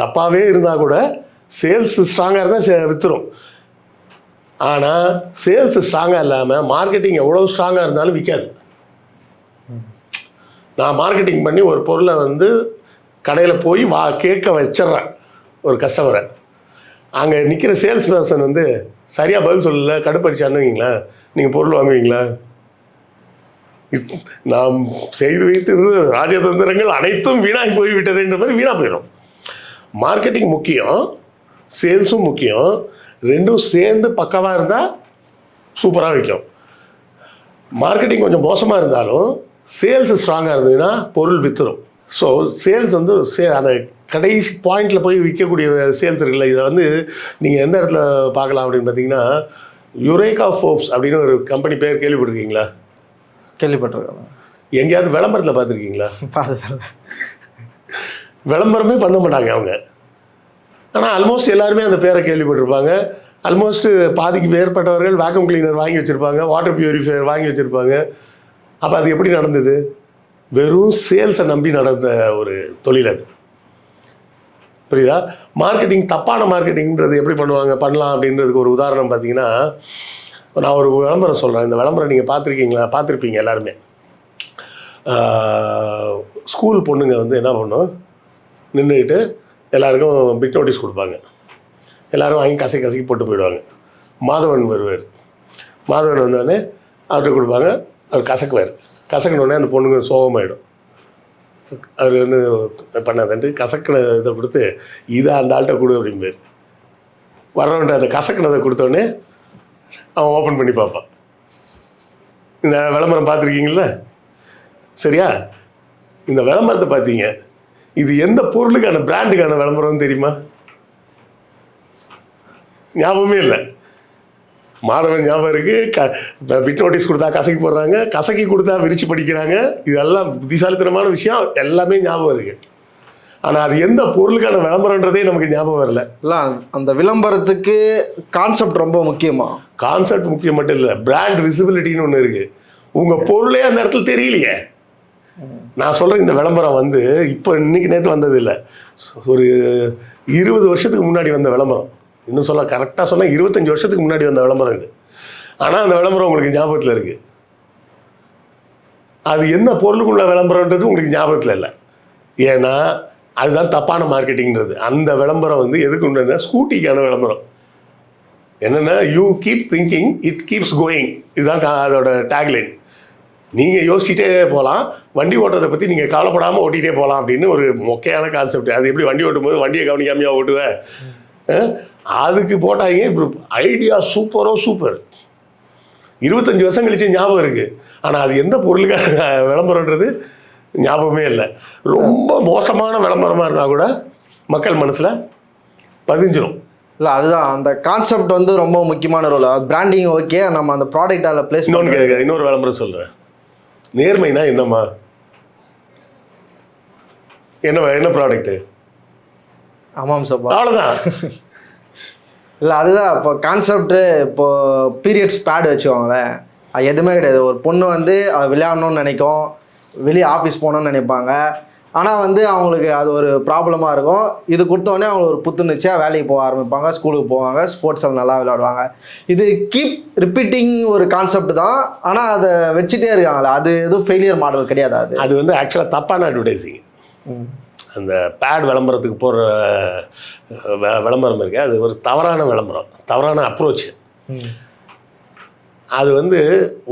தப்பாகவே இருந்தால் கூட சேல்ஸ் ஸ்ட்ராங்காக இருந்தால் விற்றுரும். ஆனால் சேல்ஸ் ஸ்ட்ராங்காக இல்லாமல் மார்க்கெட்டிங் எவ்வளோ ஸ்ட்ராங்காக இருந்தாலும் விற்காது. நான் மார்க்கெட்டிங் பண்ணி ஒரு பொருளை வந்து கடையில் போய் கேட்க வச்சிட்றேன் ஒரு கஸ்டமரை, அங்கே நிற்கிற சேல்ஸ் பர்சன் வந்து சரியாக பதில் சொல்லலை, கடுப்படிச்சான்னு வைங்களேன், நீங்கள் பொருள் வாங்குவீங்களா? நாம் செய்து வைத்திருந்த ராஜதந்திரங்கள் அனைத்தும் வீணாகி போய்விட்டதுன்ற மாதிரி வீணாக போயிடும். மார்க்கெட்டிங் முக்கியம், சேல்ஸும் முக்கியம். 2ம் சேர்ந்து பக்கவாக இருந்தால் சூப்பராக விற்கும். மார்க்கெட்டிங் கொஞ்சம் மோசமாக இருந்தாலும் சேல்ஸ் ஸ்ட்ராங்காக இருந்ததுன்னா பொருள் விற்றுரும். ஸோ சேல்ஸ் வந்து அந்த கடைசி பாயிண்டில் போய் விற்கக்கூடிய சேல்ஸ் இருக்குல்ல, இதை வந்து நீங்கள் எந்த இடத்துல பார்க்கலாம் அப்படின்னு பார்த்தீங்கன்னா, யுரேகா ஃபோர்ப்ஸ் அப்படின்னு ஒரு கம்பெனி பேர் கேள்விப்பட்டிருக்கீங்களா? கேள்விப்பட்டிருக்கேன். எங்கேயாவது விளம்பரத்தில் பார்த்துருக்கீங்களா? பார்த்ததில்ல. விளம்பரமே பண்ண மாட்டாங்க அவங்க. ஆனால் ஆல்மோஸ்ட் எல்லாருமே அந்த பேரை கேள்விப்பட்டிருப்பாங்க. ஆல்மோஸ்ட் பாதிக்கு மேற்பட்டவர்கள் வேக்யூம் கிளீனர் வாங்கி வச்சுருப்பாங்க, வாட்டர் பியூரிஃபையர் வாங்கி வச்சுருப்பாங்க. அப்போ அது எப்படி நடந்தது? வெறும் சேல்ஸை நம்பி நடந்த ஒரு தொழில் அது. புரியுதா? மார்க்கெட்டிங், தப்பான மார்க்கெட்டிங்கிறது எப்படி பண்ணலாம் அப்படின்றதுக்கு ஒரு உதாரணம் பார்த்தீங்கன்னா, நான் ஒரு விளம்பரம் சொல்கிறேன். இந்த விளம்பரம் நீங்கள் பார்த்துருப்பீங்க எல்லாருமே. ஸ்கூல் பொண்ணுங்க வந்து என்ன பண்ணும், நின்றுக்கிட்டு எல்லாருக்கும் பிட் நோட்டீஸ் கொடுப்பாங்க. எல்லோரும் வாங்கி கசக்கி போட்டு போயிடுவாங்க. மாதவன் வருவார். மாதவன் வந்தோடனே அவர்கிட்ட கொடுப்பாங்க. அவர் கசக்கினோடனே அந்த பொண்ணுங்க சோகமாயிடும். அவர் வந்து பண்ணாதன்ட்டு கசக்கின இதை கொடுத்து இதை அந்த ஆள்கிட்ட கொடு அப்படிம்பார். வர்றவன்ட்டு அந்த கசக்கினதை கொடுத்தோடனே அவன் ஓப்பன் பண்ணி பார்ப்பான். இந்த விளம்பரம் பார்த்துருக்கீங்கள? சரியா? இந்த விளம்பரத்தை பார்த்தீங்க, இது எந்த பொருளுக்கான பிராண்டுக்கான விளம்பரம்னு தெரியுமா? ஞாபகமே இல்லை. மாதவன் ஞாபகம் இருக்குது. பிட் நோட்டீஸ் கொடுத்தா கசக்கி போடுறாங்க, கசக்கி கொடுத்தா விரிச்சு படிக்கிறாங்க. இதெல்லாம் புத்திசாலித்தனமான விஷயம், எல்லாமே ஞாபகம் இருக்குது. ஆனால் அது எந்த பொருளுக்கான விளம்பரன்றதே நமக்கு ஞாபகம் வரல. இல்லை, அந்த விளம்பரத்துக்கு கான்செப்ட் ரொம்ப முக்கியமா? கான்செப்ட் முக்கியம் மட்டும் இல்லை, பிராண்ட் விசிபிலிட்டின்னு ஒன்று இருக்குது. உங்கள் பொருளே அந்த இடத்துல தெரியலையே. நான் சொல்கிறேன், இந்த விளம்பரம் வந்து இப்போ இன்னைக்கு நேற்று வந்தது இல்லை, ஒரு 20 வருஷத்துக்கு முன்னாடி வந்த விளம்பரம். இன்னும் சொல்ல கரெக்டாக சொன்னால் 25 வருஷத்துக்கு முன்னாடி வந்த விளம்பரம் இது. ஆனால் அந்த விளம்பரம் உங்களுக்கு ஞாபகத்தில் இருக்குது. அது என்ன பொருளுக்குள்ள விளம்பரன்றது உங்களுக்கு ஞாபகத்தில் இல்லை. ஏன்னா அதுதான் தப்பான மார்க்கெட்டிங்கிறது. அந்த விளம்பரம் வந்து எதுக்கு உண்டுன்னா, ஸ்கூட்டிக்கான விளம்பரம். என்னென்னா, you keep thinking it keeps going. இதுதான் அதோட டேக்லைன். நீங்கள் யோசிச்சிட்டே போகலாம், வண்டி ஓட்டுறதை பற்றி நீங்கள் கவலைப்படாமல் ஓட்டிகிட்டே போகலாம் அப்படின்னு ஒரு மொக்கையான கான்செப்ட். அது எப்படி வண்டி ஓட்டும் போது வண்டியை கவனிக்காமையாக ஓட்டுவேன்? அதுக்கு போட்டாங்க. இப்போ ஐடியா சூப்பர். 25 வருஷம் கழிச்சு ஞாபகம் இருக்குது. ஆனால் அது எந்த பொருளுக்கான விளம்பரன்றது ஞாபகமே இல்லை. ரொம்ப மோசமான விளம்பரமாக இருந்தால் கூட மக்கள் மனசில் பதிஞ்சிடும். இல்லை, அதுதான் அந்த கான்செப்ட் வந்து ரொம்ப முக்கியமான ரோல். பிராண்டிங் ஓகே, நம்ம அந்த ப்ராடக்ட் அதில் பிளேஸ் இன்னொரு விளம்பரம் சொல்கிறேன். நேர்மைனா என்னம்மா? என்ன ப்ராடக்ட்டு? ஆமாம் சார், அவ்வளோதான். இல்லை, அதுதான் இப்போ கான்செப்ட்டு. இப்போது பீரியட்ஸ் பேட் வச்சுக்கோங்களேன், அது எதுவுமே கிடையாது. ஒரு பொண்ணு வந்து விளையாடணும்னு நினைக்கும், வெளியே ஆஃபீஸ் போகணுன்னு நினைப்பாங்க. ஆனால் வந்து அவங்களுக்கு அது ஒரு ப்ராப்ளமாக இருக்கும். இது கொடுத்தோடனே அவங்களுக்கு ஒரு புத்துணர்ச்சியாக வேலைக்கு போக ஆரம்பிப்பாங்க, ஸ்கூலுக்கு போவாங்க, ஸ்போர்ட்ஸில் நல்லா விளையாடுவாங்க. இது கீப் ரிப்பீட்டிங் ஒரு கான்செப்ட் தான். ஆனால் அதை வச்சுட்டே இருக்காங்களே, அது எதுவும் ஃபெயிலியர் மாடல் கிடையாது. அது வந்து ஆக்சுவலாக தப்பான அட்வர்டைஸிங். அந்த பேட் விளம்பரத்துக்கு போகிற விளம்பரம் இருக்குது, அது ஒரு தவறான விளம்பரம், தவறான அப்ரோச். அது வந்து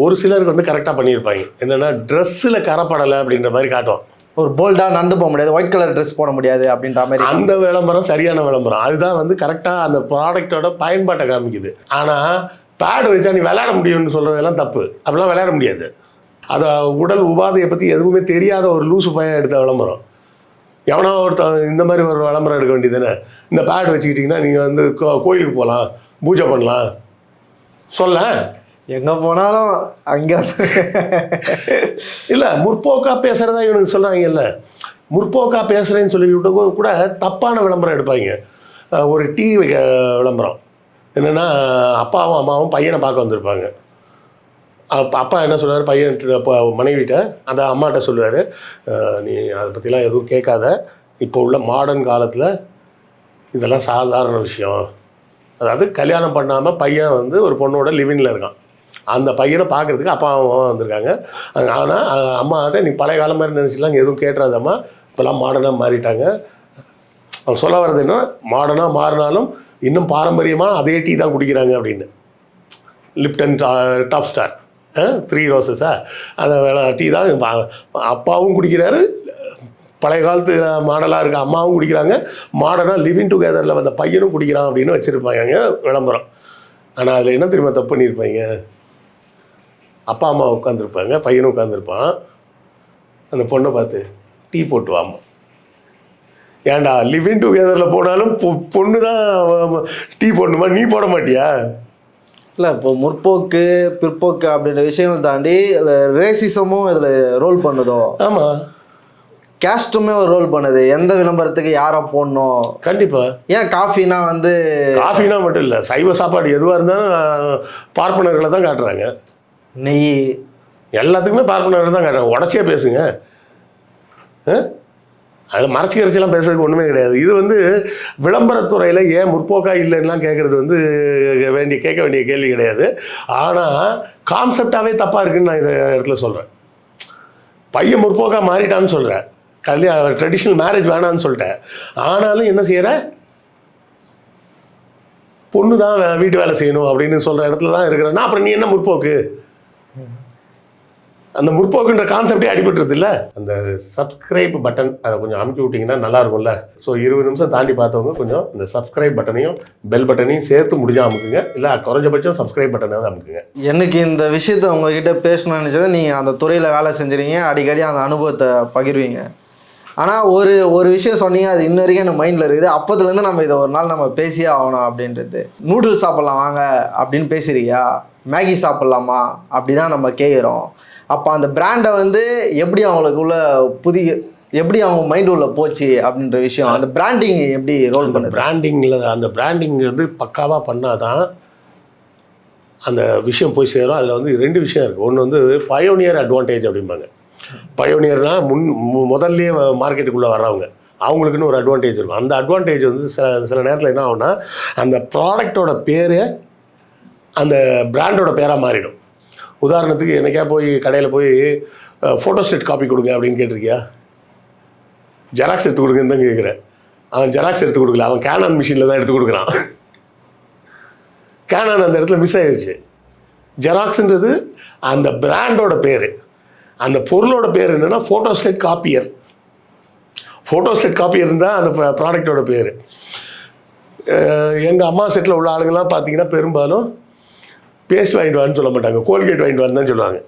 ஒரு சிலருக்கு வந்து கரெக்டாக பண்ணியிருப்பாங்க. என்னென்னா, ட்ரெஸ்ஸில் கரப்படலை அப்படின்ற மாதிரி காட்டுவான். ஒரு போல்டாக நடந்து போக முடியாது, ஒயிட் கலர் ட்ரெஸ் போட முடியாது அப்படின்ற மாதிரி. அந்த விளம்பரம் சரியான விளம்பரம். அதுதான் வந்து கரெக்டாக அந்த ப்ராடக்டோட பயன்பாட்டை காமிக்குது. ஆனால் பேட் வச்சா நீ விளையாட முடியும்னு சொல்கிறதெல்லாம் தப்பு. அப்படிலாம் விளையாட முடியாது. அதை உடல் உபாதையை பற்றி எதுவுமே தெரியாத ஒரு லூசு பையன் எடுத்த விளம்பரம். எவனோ ஒருத்தன் இந்த மாதிரி ஒரு விளம்பரம் எடுக்க வேண்டியது தானே. இந்த பேட் வச்சுக்கிட்டிங்கன்னா நீங்கள் வந்து கோயிலுக்கு போகலாம், பூஜை பண்ணலாம், சொல்ல எங்கே போனாலும் அங்கே இல்லை, முற்போக்காக பேசுகிறதா இவனுக்கு சொல்கிறாங்கல்ல. முற்போக்காக பேசுகிறேன்னு சொல்லிவிட்டு கூட தப்பான விளம்பரம் எடுப்பாங்க. ஒரு டீ விளம்பரம் என்னென்னா, அப்பாவும் அம்மாவும் பையனை பார்க்க வந்திருப்பாங்க. அப்பா என்ன சொல்லுவார், பையன் மனைவிட்ட அந்த அம்மாட்ட சொல்லுவார், நீ அதை பற்றிலாம் எதுவும் கேட்காத, இப்போ உள்ள மாடர்ன் காலத்தில் இதெல்லாம் சாதாரண விஷயம். அதாவது கல்யாணம் பண்ணாமல் பையன் வந்து ஒரு பொண்ணோட லிவிங்கில் இருக்கான். அந்த பையனை பார்க்குறதுக்கு அப்பா அம்மா வந்திருக்காங்க. ஆனால் அம்மாட்ட நீ பழைய காலம் மாதிரி நினச்சிக்கலாம், எதுவும் கேட்டுறாதம்மா, இப்போல்லாம் மாடர்னாக மாறிட்டாங்க. அவங்க சொல்ல வர்றது என்ன, மாடர்னாக மாறினாலும் இன்னும் பாரம்பரியமாக அதே டீ தான் குடிக்கிறாங்க அப்படின்னு. லிப்டன் டாப் ஸ்டார் 3 ரோசஸா, அந்த டீ தான் அப்பாவும் குடிக்கிறாரு, பழைய காலத்து மாடலாக இருக்க அம்மாவும் குடிக்கிறாங்க, மாடர்னாக லிவிங் டுகெதரில் வந்த பையனும் குடிக்கிறான் அப்படின்னு வச்சுருப்பாங்க விளம்பரம். ஆனால் அதில் என்ன தெரியுமா தப்பு பண்ணியிருப்பாங்க, அப்பா அம்மா உட்காந்துருப்பாங்க, பையனும் உட்காந்துருப்பான், அந்த பொண்ணை பார்த்து டீ போட்டு வாமா. ஏன்டா லிவிங் டுகெதரில் போனாலும் பொண்ணு தான் டீ போடணுமா, நீ போட மாட்டியா? இல்லை இப்போ முற்போக்கு பிற்போக்கு அப்படின்ற விஷயங்கள் தாண்டி ரேசிசமும் இதில் ரோல் பண்ணுதோ? ஆமாம், கேஸ்ட்டுமே ஒரு ரோல் பண்ணுது. எந்த விளம்பரத்துக்கு யாரை போடணும்? கண்டிப்பாக. ஏன் காஃபினா வந்து காஃபினா மட்டும் இல்லை, சைவ சாப்பாடு எதுவாக இருந்தாலும் பார்ப்பனர்களை தான் காட்டுறாங்க. நெய் எல்லாத்துக்குமே பார்ப்பனர்கள் தான் காட்டுறாங்க. உடச்சே பேசுங்க. அதில் மறைச்சி கரைச்சிலாம் பேசுறதுக்கு ஒன்றுமே கிடையாது. இது வந்து விளம்பரத்துறையில் ஏன் முற்போக்கா இல்லைன்னா கேட்குறது வந்து கேட்க வேண்டிய கேள்வி கிடையாது. ஆனால் கான்செப்டாகவே தப்பாக இருக்குன்னு நான் இந்த இடத்துல சொல்கிறேன். பையன் முற்போக்கா மாறிட்டான்னு சொல்கிறேன், கல்யாணம் ட்ரெடிஷ்னல் மேரேஜ் வேணான்னு சொல்லிட்டேன். ஆனாலும் என்ன செய்கிற, பொண்ணு தான் வீட்டு வேலை செய்யணும் அப்படின்னு சொல்கிற இடத்துல தான் இருக்கிறேன்னா அப்புறம் நீ என்ன முற்போக்கு? அந்த முற்போக்குன்ற கான்செப்டே அடிபட்டுறது இல்லை. அந்த சப்ஸ்கிரைப் பட்டன் அதை கொஞ்சம் அமுக்கி விட்டிங்கன்னா நல்லா இருக்கும்ல. ஸோ 20 நிமிஷம் தாண்டி பார்த்தவங்க கொஞ்சம் இந்த சப்ஸ்கிரைப் பட்டனையும் பெல் பட்டனையும் சேர்த்து முடிஞ்சால் அமுக்குங்க, இல்லை குறைஞ்சபட்சம் சப்ஸ்கிரைப் பட்டனாவது அமுக்குங்க. எனக்கு இந்த விஷயத்தை உங்ககிட்ட பேசணும்னு நினச்சது, நீங்கள் அந்த துறையில் வேலை செஞ்சுறீங்க, அடிக்கடி அந்த அனுபவத்தை பகிர்வீங்க. ஆனால் ஒரு விஷயம் சொன்னீங்க, அது இன்ன வரைக்கும் எனக்கு மைண்டில் இருக்குது. அப்போதுலேருந்து நம்ம இதை ஒரு நாள் நம்ம பேசியே ஆகணும் அப்படின்றது. நூடுல்ஸ் சாப்பிட்லாம் வாங்க அப்படின்னு பேசுறியா, மேகி சாப்பிட்லாமா அப்படி தான் நம்ம கேட்குறோம். அப்போ அந்த பிராண்டை வந்து எப்படி அவங்களுக்குள்ள எப்படி அவங்க மைண்ட் உள்ள போச்சு அப்படின்ற விஷயம், அந்த பிராண்டிங் எப்படி ரோல் பண்ணுது? அந்த பிராண்டிங் வந்து பக்காவாக பண்ணால் தான் அந்த விஷயம் போய் சேரும். அதில் வந்து 2 விஷயம் இருக்குது. ஒன்று வந்து பயோனியர் அட்வான்டேஜ் அப்படிம்பாங்க. பயோனியர்னால் முதல்லையே மார்க்கெட்டுக்குள்ளே வர்றவங்க, அவங்களுக்குன்னு ஒரு அட்வான்டேஜ் இருக்கும். அந்த அட்வான்டேஜ் வந்து சில நேரத்தில் என்ன ஆகும்னா, அந்த ப்ராடக்டோட பேர் அந்த பிராண்டோட பேராக மாறிடும். உதாரணத்துக்கு எனக்கே போய் கடையில் போய் ஃபோட்டோஸ்டேட் காப்பி கொடுங்க அப்படின்னு கேட்டிருக்கியா? ஜெராக்ஸ் எடுத்து கொடுங்கன்னு தான் கேட்குறேன். அவன் ஜெராக்ஸ் எடுத்து கொடுக்கல, அவன் கேனான் மிஷினில் தான் எடுத்து கொடுக்குறான். கேனான் அந்த இடத்துல மிஸ் ஆகிடுச்சு. ஜெராக்ஸுன்றது அந்த பிராண்டோட பேர். அந்த பொருளோட பேர் என்னென்னா ஃபோட்டோஸ்டேட் காப்பியர். ஃபோட்டோஸ்டேட் காப்பியர் தான் அந்த ப்ராடக்டோட பேர். எங்கள் அம்மா செட்டில் உள்ள ஆளுங்கள்லாம் பார்த்தீங்கன்னா பெரும்பாலும் பேஸ்ட் வாங்கிட்டு வான்னு சொல்ல மாட்டாங்க, கோல்கேட் வாங்கிட்டு வான்னு தான் சொல்லுவாங்க.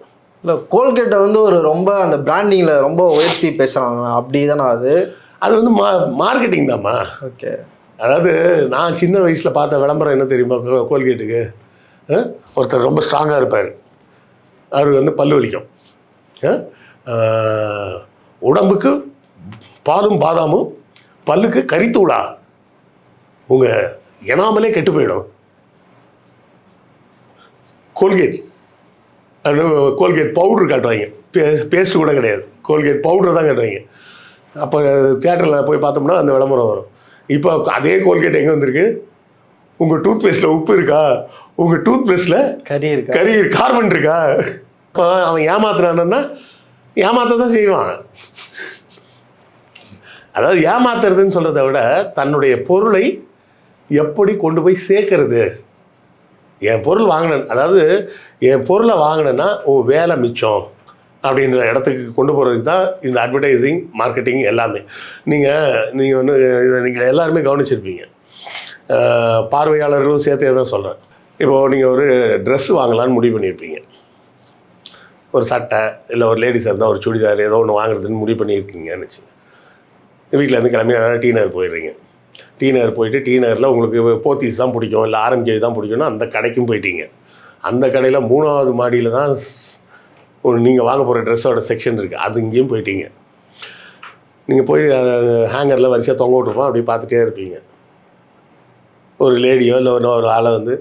இல்லை, கோல்கேட்டை வந்து ஒரு ரொம்ப அந்த பிராண்டிங்கில் ரொம்ப உயர்த்தி பேசுகிறாங்க, அப்படி தானே? அது வந்து மார்க்கெட்டிங் தான்மா. ஓகே. அதாவது நான் சின்ன வயசில் பார்த்த விளம்பரம் என்ன தெரியுமா? கோல்கேட்டுக்கு ஒருத்தர் ரொம்ப ஸ்ட்ராங்காக இருப்பார், அவருக்கு வந்து பல்லு வலிக்கும். உடம்புக்கு பாலும் பாதாமும், பல்லுக்கு கறித்தூளா, உங்கள் எனாமலே கெட்டு போயிடும். கோல்கேட் பவுட்ரு காட்டுவாங்க, பேஸ்ட்டு கூட கிடையாது, கோல்கேட் பவுட்ரு தான் காட்டுவாங்க. அப்போ தியேட்டரில் போய் பார்த்தோம்னா அந்த விளம்பரம் வரும். இப்போ அதே கோல்கேட் எங்கே வந்திருக்கு? உங்கள் டூத் பேஸ்ட்டில் உப்பு இருக்கா, உங்கள் டூத் பேஸ்ட்டில் கறி கார்பன் இருக்கா? இப்போ அவன் ஏமாத்துறான்னா ஏமாத்த தான் செய்வான். அதாவது ஏமாத்துறதுன்னு சொல்கிறத விட தன்னுடைய பொருளை எப்படி கொண்டு போய் சேர்க்கறது. என் பொருள் வாங்கினேன், அதாவது என் பொருளை வாங்கினேன்னா வேலை மிச்சம் அப்படின்ற இடத்துக்கு கொண்டு போகிறதுக்கு தான் இந்த அட்வர்டைஸிங், மார்க்கெட்டிங் எல்லாமே. நீங்கள் வந்து இதை நீங்கள் எல்லாருமே கவனிச்சிருப்பீங்க, பார்வையாளர்களும் சேர்த்தே தான் சொல்கிறேன். இப்போது நீங்கள் ஒரு ட்ரெஸ்ஸு வாங்கலான்னு முடிவு பண்ணியிருப்பீங்க, ஒரு சட்டை இல்லை ஒரு லேடிஸாக இருந்தால் ஒரு சுடிதார் ஏதோ ஒன்று வாங்குறதுன்னு முடிவு பண்ணியிருக்கீங்கன்னு வச்சுங்க. வீட்டிலேருந்து கிளம்பி டி நகர் போயிடுறீங்க. டி நகர் போயிட்டு டி நகரில் உங்களுக்கு போத்தீஸ் தான் பிடிக்கும், இல்லை ஆரம்பிக்கை தான் பிடிக்கும்னா அந்த கடைக்கும் போயிட்டீங்க. அந்த கடையில் 3வது மாடியில் தான் நீங்கள் வாங்க போகிற ட்ரெஸ்ஸோட செக்ஷன் இருக்குது, அது இங்கேயும் போயிட்டீங்க. நீங்கள் போய் ஹேங்கரில் வரிசையாக தொங்க விட்டுருப்போம், அப்படி பார்த்துட்டே இருப்பீங்க. ஒரு லேடியோ இல்லை ஒரு ஆளை வந்து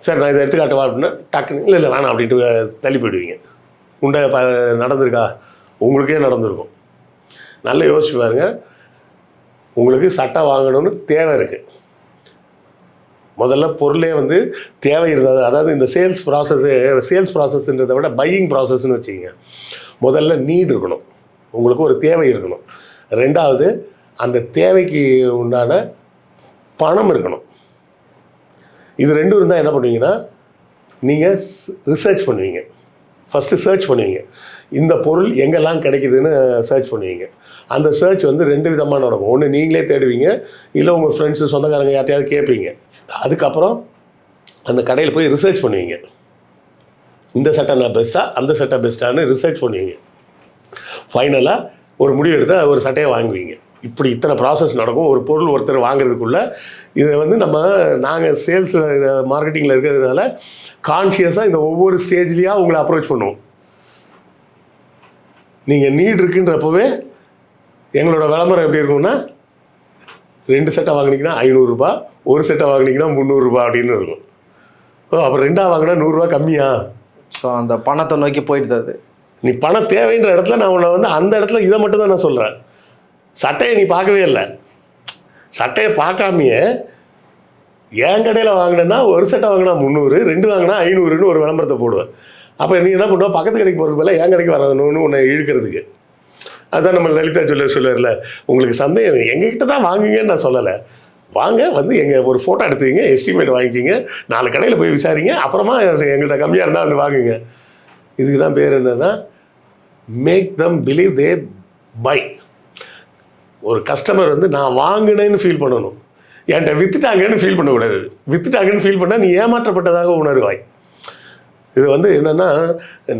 சரி நான் இதை எடுத்துக்காட்டவா அப்படின்னா டக்குன்னு இல்லை வேணாம் அப்படின்ட்டு தள்ளி போயிடுவீங்க. உண்டை நடந்திருக்கா? உங்களுக்கே நடந்திருக்கும். நல்லா யோசிச்சு பாருங்கள். உங்களுக்கு சட்டை வாங்கணும்னு தேவை இருக்குது, முதல்ல பொருளே வந்து தேவை இருந்தது. அதாவது இந்த சேல்ஸ் ப்ராசஸ்ன்றதை விட பையிங் ப்ராசஸ்ன்னு வச்சுக்கிங்க. முதல்ல நீட் இருக்கணும், உங்களுக்கு ஒரு தேவை இருக்கணும். 2வது அந்த தேவைக்கு உண்டான பணம் இருக்கணும். இது 2 இருந்தால் என்ன பண்ணுவீங்கன்னா, நீங்கள் ரிசர்ச் பண்ணுவீங்க. ஃபஸ்ட்டு சர்ச் பண்ணுவீங்க, இந்த பொருள் எங்கெல்லாம் கிடைக்குதுன்னு சர்ச் பண்ணுவீங்க. அந்த சர்ச் வந்து 2 விதமாக நடக்கும். ஒன்று நீங்களே தேடுவீங்க, இல்லை உங்கள் ஃப்ரெண்ட்ஸு சொந்தக்காரங்க யார்ட்டையாவது கேட்பீங்க. அதுக்கப்புறம் அந்த கடையில் போய் ரிசர்ச் பண்ணுவீங்க, இந்த சட்டை நான் பெஸ்ட்டாக அந்த சட்டை பெஸ்ட்டான்னு ரிசர்ச் பண்ணுவீங்க. ஃபைனலாக ஒரு முடிவு எடுத்தால் ஒரு சட்டையை வாங்குவீங்க. இப்படி இத்தனை ப்ராசஸ் நடக்கும் ஒரு பொருள் ஒருத்தர் வாங்குறதுக்குள்ள. இதை வந்து நாங்கள் சேல்ஸ் மார்க்கெட்டிங்கில் இருக்கிறதுனால கான்ஷியஸாக இந்த ஒவ்வொரு ஸ்டேஜ்லேயும் உங்களை அப்ரோச் பண்ணுவோம். நீங்கள் நீட் இருக்குன்றப்பவே எங்களோட விளம்பரம் எப்படி இருக்கும்னா 2 செட்டை வாங்கினீங்கன்னா 500 ரூபாய், 1 செட்டை வாங்கினீங்கன்னா 300 ரூபாய் அப்படின்னு இருக்கும். அப்புறம் 2 வாங்கினா 100 ரூபா கம்மியா? ஸோ அந்த பணத்தை நோக்கி போயிட்டு அது. நீ பணம் தேவைன்ற இடத்துல நான் உன்னை வந்து அந்த இடத்துல இதை மட்டும் தான் நான் சொல்கிறேன். சட்டையை நீ பார்க்கவே இல்லை. சட்டையை பார்க்காமையே என் கடையில் வாங்கினேன்னா 1 செட்டை வாங்கினா 300, 2 வாங்கினா 500ன்னு ஒரு விளம்பரத்தை போடுவேன். அப்போ நீ என்ன பண்ணுவ, பக்கத்து கடைக்கு போகிறது போல என் கடைக்கு வரணும்னு உன்னை இழுக்கிறதுக்கு. அதுதான் நம்ம லலிதா சொல்லுவார்ல, உங்களுக்கு சந்தேகம் எங்ககிட்ட தான் வாங்குங்கன்னு நான் சொல்லலை. வாங்க வந்து எங்கள் ஒரு ஃபோட்டோ எடுத்துக்கிங்க, எஸ்டிமேட் வாங்கிக்கிங்க, 4 கடையில் போய் விசாரிங்க, அப்புறமா எங்கள்கிட்ட கம்மியாக இருந்தால் வந்து வாங்குங்க. இதுக்கு தான் பேர் என்னன்னா make them believe they buy. ஒரு கஸ்டமர் வந்து நான் வாங்கினேன்னு ஃபீல் பண்ணணும், என்கிட்ட வித்துட்டாங்கன்னு ஃபீல் பண்ணக்கூடாது. வித்துட்டாங்கன்னு ஃபீல் பண்ணால் நீ ஏமாற்றப்பட்டதாக உணர்வாய். இது வந்து என்னென்னா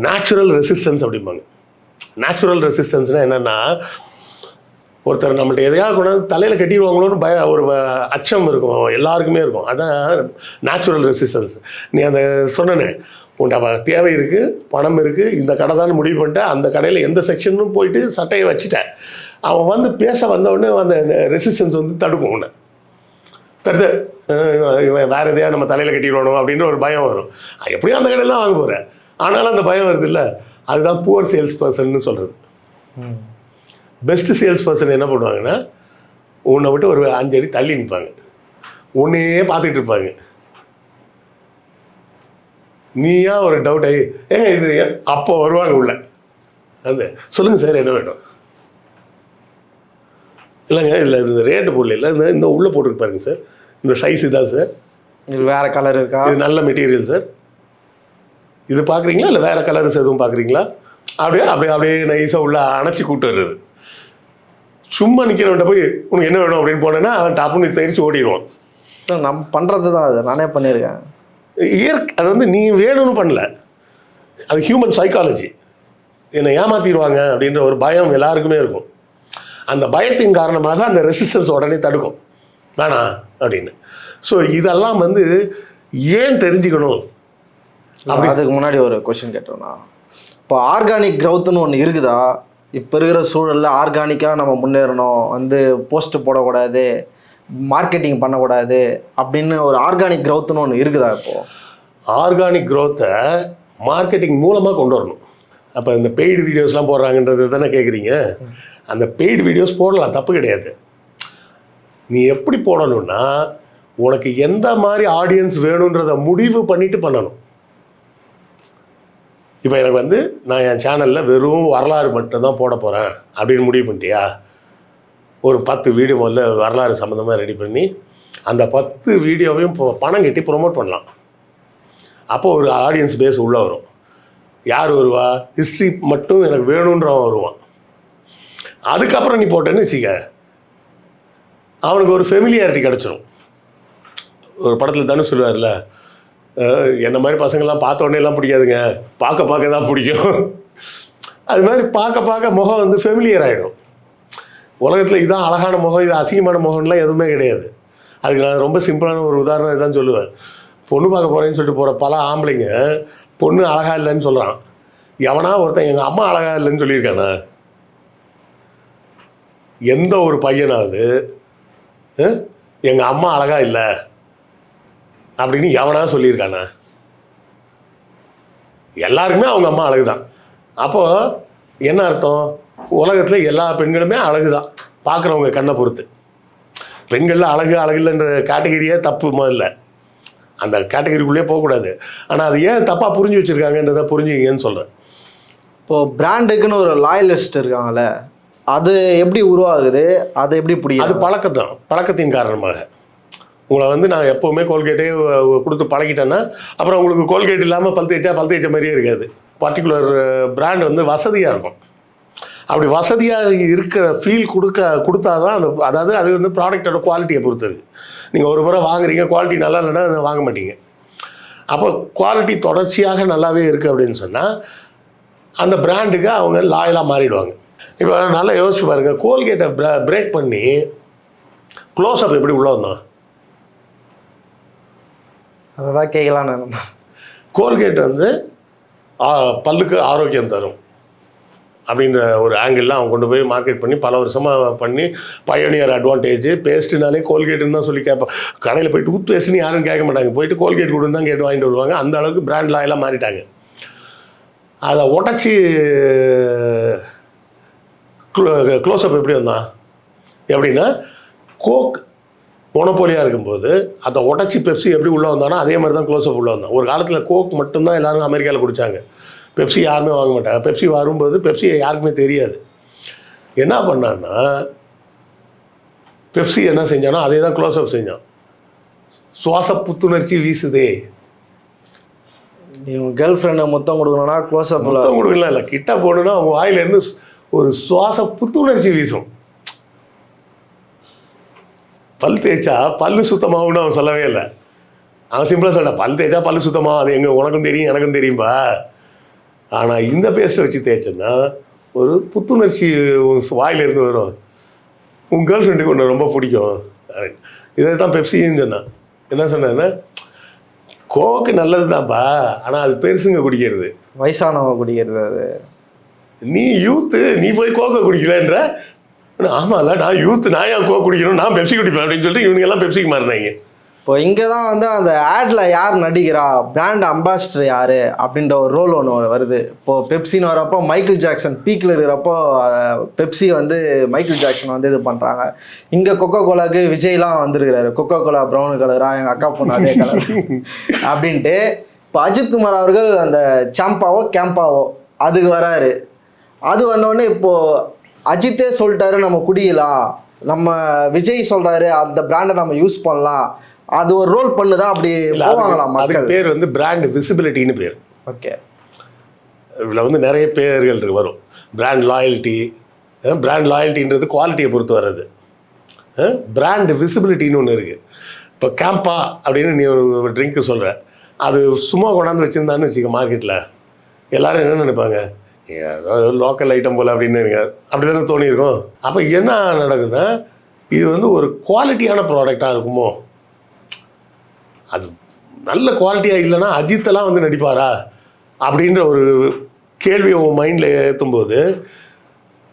நேச்சுரல் ரெசிஸ்டன்ஸ் அப்படிம்பாங்க. நேச்சுரல் ரெசிஸ்டன்ஸ்னால் என்னென்னா, ஒருத்தர் நம்மள்ட்ட எதையாவது கொண்டாந்து தலையில் கட்டிடுவாங்களோன்னு ஒரு அச்சம் இருக்கும், எல்லாருக்குமே இருக்கும். அதான் நேச்சுரல் ரெசிஸ்டன்ஸ். நீ அந்த சொன்னனே, உன்ட்ட தேவை இருக்குது, பணம் இருக்குது, இந்த கடை தான் முடிவு பண்ணிட்டேன், அந்த கடையில் எந்த செக்ஷனும் போயிட்டு சட்டையை வச்சுட்டேன். அவன் வந்து பேச வந்தவுடனே அந்த ரெசிஸ்டன்ஸ் வந்து தடுக்கும் உன்னை. தடுத்து இவன் வேறு எதையா நம்ம தலையில் கட்டிடுவானோ அப்படின்ற ஒரு பயம் வரும். எப்படியும் அந்த கடையில் தான் வாங்க போகிறேன், ஆனாலும் அந்த பயம் வருது இல்லை. அதுதான் புவர் சேல்ஸ் பர்சன்னு சொல்கிறது. பெஸ்ட்டு சேல்ஸ் பர்சன் என்ன பண்ணுவாங்கன்னா, உன்னை விட்டு ஒரு 5 அடி தள்ளி நிற்பாங்க, உன்னையே பார்த்துக்கிட்டு இருப்பாங்க. நீயா ஒரு டவுட் ஆகி இது அப்போ வருவாங்க உள்ள அந்த சொல்லுங்கள் சார் என்ன வேணும், இல்லைங்க இதில் இந்த ரேட்டு போடல, இல்லை இந்த உள்ளே போட்டுருக்கு பாருங்க சார், இந்த சைஸ் இதான் சார், இது வேறு கலர் இருக்கா, இது நல்ல மெட்டீரியல் சார், இது பார்க்குறீங்களா இல்லை வேறு கலர்ஸ் எதுவும் பார்க்குறீங்களா, அப்படியே நைஸாக உள்ள அணைச்சி கூப்பிட்டு வர்றது. சும்மா நிற்கிறவன்ட்ட போய் உனக்கு என்ன வேணும் அப்படின்னு போனேன்னா அவன் டாப்புன்னு தெரிச்சு ஓடிடுவான். நம்ம பண்ணுறது தான் அது, நானே பண்ணியிருக்கேன். அது வந்து நீ வேணும்னு பண்ணல, அது ஹியூமன் சைக்காலஜி. என்னை ஏமாற்றிடுவாங்க அப்படின்ற ஒரு பயம் எல்லாருக்குமே இருக்கும். அந்த பயத்தின் காரணமாக அந்த ரெசிஸ்டன்ஸ் உடனே தடுக்கும், வேணாம் அப்படின்னு. ஸோ இதெல்லாம் வந்து ஏன் தெரிஞ்சுக்கணும். அதுக்கு முன்னாடி ஒரு கொஸ்டின் கேட்டோம்னா, இப்போ ஆர்கானிக் க்ரௌத்துன்னு ஒன்று இருக்குதா? இப்போ இருக்கிற சூழலில் ஆர்கானிக்காக நம்ம முன்னேறணும், வந்து போஸ்ட்டு போடக்கூடாது, மார்க்கெட்டிங் பண்ணக்கூடாது அப்படின்னு ஒரு ஆர்கானிக் க்ரௌத்துன்னு ஒன்று இருக்குதா? இப்போது ஆர்கானிக் க்ரோத்தை மார்க்கெட்டிங் மூலமாக கொண்டு வரணும். அப்போ இந்த பெய்டு வீடியோஸ்லாம் போடுறாங்கன்றது தானே கேட்குறீங்க. அந்த பெய்டு வீடியோஸ் போடலாம், தப்பு கிடையாது. நீ எப்படி போடணும்னா, உனக்கு எந்த மாதிரி ஆடியன்ஸ் வேணுன்றதை முடிவு பண்ணிட்டு பண்ணணும். இப்போ எனக்கு வந்து நான் என் சேனலில் வெறும் வரலாறு மட்டும்தான் போட போகிறேன் அப்படின்னு முடிவு பண்ணிட்டியா, ஒரு 10 வீடியோ முதல்ல வரலாறு சம்மந்தமாக ரெடி பண்ணி அந்த 10 வீடியோவையும் பணம் கட்டி ப்ரொமோட் பண்ணலாம். அப்போ ஒரு ஆடியன்ஸ் பேஸ் உள்ளே வரும். யார் வருவா? ஹிஸ்ட்ரி மட்டும் எனக்கு வேணுன்றவன் வருவான். அதுக்கப்புறம் நீ போட்டேன்னு வச்சுக்க, அவனுக்கு ஒரு ஃபெமிலியாரிட்டி கிடச்சிரும். ஒரு படத்தில் தானே சொல்லுவார்ல, என்ன மாதிரி பசங்கள்லாம் பார்த்த உடனேலாம் பிடிக்காதுங்க, பார்க்க தான் பிடிக்கும். அது மாதிரி பார்க்க முகம் வந்து ஃபெமிலியர் ஆகிடும். உலகத்தில் இதுதான் அழகான முகம், இது அசிங்கமான முகம்லாம் எதுவுமே கிடையாது. அதுக்கு நான் ரொம்ப சிம்பிளான ஒரு உதாரணம் இதான் சொல்லுவேன். பொண்ணு பார்க்க போகிறேன்னு சொல்லிட்டு போகிற பல ஆம்பளைங்க பொண்ணு அழகா இல்லைன்னு சொல்கிறான். எவனா ஒருத்தன் எங்கள் அம்மா அழகா இல்லைன்னு சொல்லியிருக்கானா? எந்த ஒரு பையனாவது எங்கள் அம்மா அழகா இல்லை அப்படின்னு எவனா சொல்லியிருக்கானா? எல்லாருக்குமே அவங்க அம்மா அழகு தான். அப்போது என்ன அர்த்தம்? உலகத்தில் எல்லா பெண்களுமே அழகு தான், பார்க்குறவங்க கண்ணை பொறுத்து. பெண்களில் அழகு இல்லைன்ற கேட்டகரியே தப்பு முதல்ல, அந்த கேட்டகரிக்குள்ளேயே போகக்கூடாது. ஆனால் அது ஏன் தப்பாக புரிஞ்சு வச்சுருக்காங்கன்றதை புரிஞ்சுக்கிங்கன்னு சொல்கிறேன். இப்போது பிராண்டுக்குன்னு ஒரு லாயலிஸ்ட் இருக்காங்கல்ல, அது எப்படி உருவாகுது? அது எப்படி பிடிக்கும்? அது பழக்கத்தான், பழக்கத்தின் காரணமாக. உங்களை வந்து நான் எப்போவுமே கோல்கேட்டே கொடுத்து பழகிட்டேன்னா அப்புறம் உங்களுக்கு கோல்கேட் இல்லாமல் பல் தேய்ச்ச மாதிரியே இருக்காது. பர்டிகுலர் பிராண்ட் வந்து வசதியாக இருக்கும். அப்படி வசதியாக இருக்கிற ஃபீல் கொடுத்தா தான் அந்த, அதாவது அது வந்து ப்ராடக்டோட குவாலிட்டியை பொறுத்து இருக்குது. நீங்கள் ஒரு முறை வாங்குறீங்க, குவாலிட்டி நல்லா இல்லைன்னா அதை வாங்க மாட்டீங்க. அப்போ குவாலிட்டி தொடர்ச்சியாக நல்லாவே இருக்குது அப்படின்னு சொன்னால் அந்த பிராண்டுக்கு அவங்க லாயலாக மாறிடுவாங்க. இப்போ நல்லா யோசிச்சு பாருங்க, கோல்கேட்டை பிரேக் பண்ணி க்ளோஸ்அப் எப்படி உள்ள வந்தான்? அதை தான் கேட்கலான்னு. கோல்கேட் வந்து பல்லுக்கு ஆரோக்கியம் தரும் அப்படின்ற ஒரு ஆங்கிளில் அவன் கொண்டு போய் மார்க்கெட் பண்ணி பல வருஷமாக பண்ணி பயோனியர் அட்வான்டேஜ். பேஸ்ட்டுனாலே கோல்கேட்டுன்னு தான் சொல்லி கேட்பான். கடையில் போய் டூத் பேஸ்ட்னு யாரும் கேட்க மாட்டாங்க, போயிட்டு கோல்கேட் கொடுன்னு தான் கேட்டு வாங்கிட்டு வருவாங்க. அந்த அளவுக்கு பிராண்ட் லாயெல்லாம் மாறிட்டாங்க. அதை உடச்சி க்ளோஸ்அப் எப்படி வந்தான்? எப்படின்னா கோக் மொனோபோலியாக இருக்கும்போது அதை உடச்சி பெப்சி எப்படி உள்ளே வந்தானோ அதே மாதிரி தான் க்ளோஸ்அப் உள்ளே வந்தான். ஒரு காலத்தில் கோக் மட்டும்தான் எல்லோரும் அமெரிக்காவில் குடித்தாங்க, பெப்சி யாருமே வாங்க மாட்டாங்க. பெப்சி வரும்போது பெப்சி யாருக்குமே தெரியாது. என்ன பண்ணான்னா பெப்சி என்ன செஞ்சானோ அதே தான் க்ளோஸ்அப் செஞ்சான். சுவாச புத்துணர்ச்சி வீசுதே. இவங்க கேர்ள் ஃப்ரெண்டை மொத்தம் கொடுக்கணும்னா க்ளோஸ்அப் மொத்தம் கொடுக்கலாம் இல்லை, கிட்ட போகணுன்னா அவங்க வாயிலேருந்து ஒரு சுவாச புத்துணர்ச்சி வீசும். பல் தேய்ச்சா பல்லு சுத்தமாகும்னு அவன் சொல்லவே இல்லை. அவன் சிம்பிளாக சொல்லிட்டான், பல் தேய்ச்சா பல்லு சுத்தமாக, அது எங்கே உனக்கும் தெரியும் எனக்கும் தெரியும்பா. ஆனால் இந்த பேஸ்ட்டை வச்சு தேய்ச்சேன்னா ஒரு புத்துணர்ச்சி வாயிலிருந்து வரும். உன் கேர்ள் ஃப்ரெண்டுக்கு ஒன்று ரொம்ப பிடிக்கும். இதை தான் பெப்சின்னு சொன்னான். என்ன சொன்னேன்னா கோக்கு நல்லது தான்ப்பா, ஆனால் அது பெருசுங்க குடிக்கிறது, வயசானவங்க குடிக்கிறது. அது நீ யூத்து, நீ போய் கோக்கை குடிக்கலன்ற. ஆமாம்ல, நான் யூத்து, நான் ஏன் கோக் குடிக்கணும், நான் பெப்சி குடிப்பேன் அப்படின்னு சொல்லிட்டு இவங்க எல்லாம் பெப்சிக்கு மாறினாங்க. இப்போ இங்கே தான் வந்து அந்த ஆட்ல யார் நடிக்கிறா, பிராண்ட் அம்பாசிடர் யார் அப்படின்ற ஒரு ரோல் ஒன்று வருது. இப்போது பெப்சின்னு வரப்போ மைக்கேல் ஜாக்சன் பீக்கில் இருக்கிறப்போ பெப்சி வந்து மைக்கேல் ஜாக்சன் வந்து இது பண்ணுறாங்க. இங்கே கொக்கோ கோலாவுக்கு விஜய்லாம் வந்துருக்கிறாரு, கொக்கோ கோலா ப்ரௌன் கலரா, எங்கள் அக்கா பொண்ணு அதே கலர் அப்படின்ட்டு. இப்போ அஜித்குமார் அவர்கள் அந்த சாம்பாவோ கேம்பாவோ அதுக்கு வராரு. அது வந்தோடனே இப்போது அஜித்தே சொல்லிட்டாரு நம்ம குடிக்கலாம், நம்ம விஜய் சொல்கிறாரு அந்த பிராண்டை நம்ம யூஸ் பண்ணலாம், அது ஒரு ரோல் பண்ணுதான் அப்படி போவாங்களாம் மக்கள். பேர் வந்து பிராண்ட் விசிபிலிட்டின்னு பேர். ஓகே, இதில் வந்து நிறைய பேர்கள் வரும். Brand loyalty. பிராண்ட் லாயல்ட்டின்றது குவாலிட்டியை பொறுத்து வர்றது. பிராண்ட் விசிபிலிட்டின்னு ஒன்று இருக்குது. இப்போ கேம்பா அப்படின்னு நீ ஒரு ட்ரிங்க்கு சொல்கிற, அது சும்மா கொண்டாந்து வச்சுருந்தான்னு வச்சுக்க மார்க்கெட்டில், எல்லோரும் என்ன நினைப்பாங்க, லோக்கல் ஐட்டம் போல் அப்படின்னு அப்படி தானே தோணியிருக்கும். அப்போ என்ன நடக்குதுன்னா இது வந்து ஒரு குவாலிட்டியான ப்ராடக்டாக இருக்குமோ, அது நல்ல குவாலிட்டியாக இல்லைன்னா அஜித்தெல்லாம் வந்து நடிப்பாரா அப்படின்ற ஒரு கேள்வியை உன் மைண்டில் ஏற்றும்போது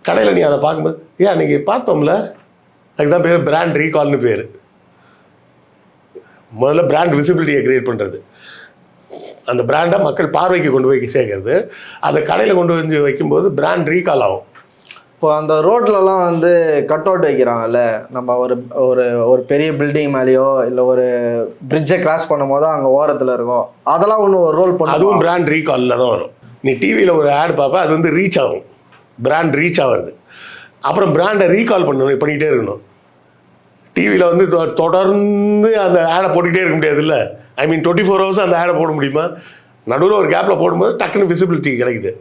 கடையில் நீ அதை பார்க்கும்போது, ஏன் அன்றைக்கி பார்த்தோம்ல, அதுக்கு தான் பேர் பிராண்ட் ரீகால்னு பேர். முதல்ல பிராண்ட் விசிபிலிட்டியை க்ரியேட் பண்ணுறது, அந்த பிராண்டை மக்கள் பார்வைக்கு கொண்டு போய் சேர்க்கறது, அதை கடையில் கொண்டு வந்து வைக்கும்போது பிராண்ட் ரீகால் ஆகும். இப்போ அந்த ரோட்லலாம் வந்து கட் அவுட் வைக்கிறாங்கல்ல, நம்ம ஒரு ஒரு ஒரு பெரிய பில்டிங் மேலேயோ இல்லை ஒரு பிரிட்ஜை கிராஸ் பண்ணும் போதோ அங்கே ஓரத்தில் இருக்கும், அதெல்லாம் ஒன்று ஒரு ரோல் பண்ணும். அதுவும் பிராண்ட் ரீகாலில் தான் வரும். நீ டிவியில் ஒரு ஆட் பார்ப்ப, அது வந்து ரீச் ஆகும், பிராண்ட் ரீச் ஆகுறது. அப்புறம் பிராண்டை ரீகால் பண்ணிக்கிட்டே இருக்கணும். டிவியில் வந்து தொடர்ந்து அந்த ஆடை போட்டுக்கிட்டே இருக்க முடியாது இல்லை. ஐ மீன் 24 hours அந்த ஆடை போட முடியுமா? நடுவில் ஒரு கேப்பில் போடும்போது டக்குன்னு விசிபிலிட்டி கிடைக்குது.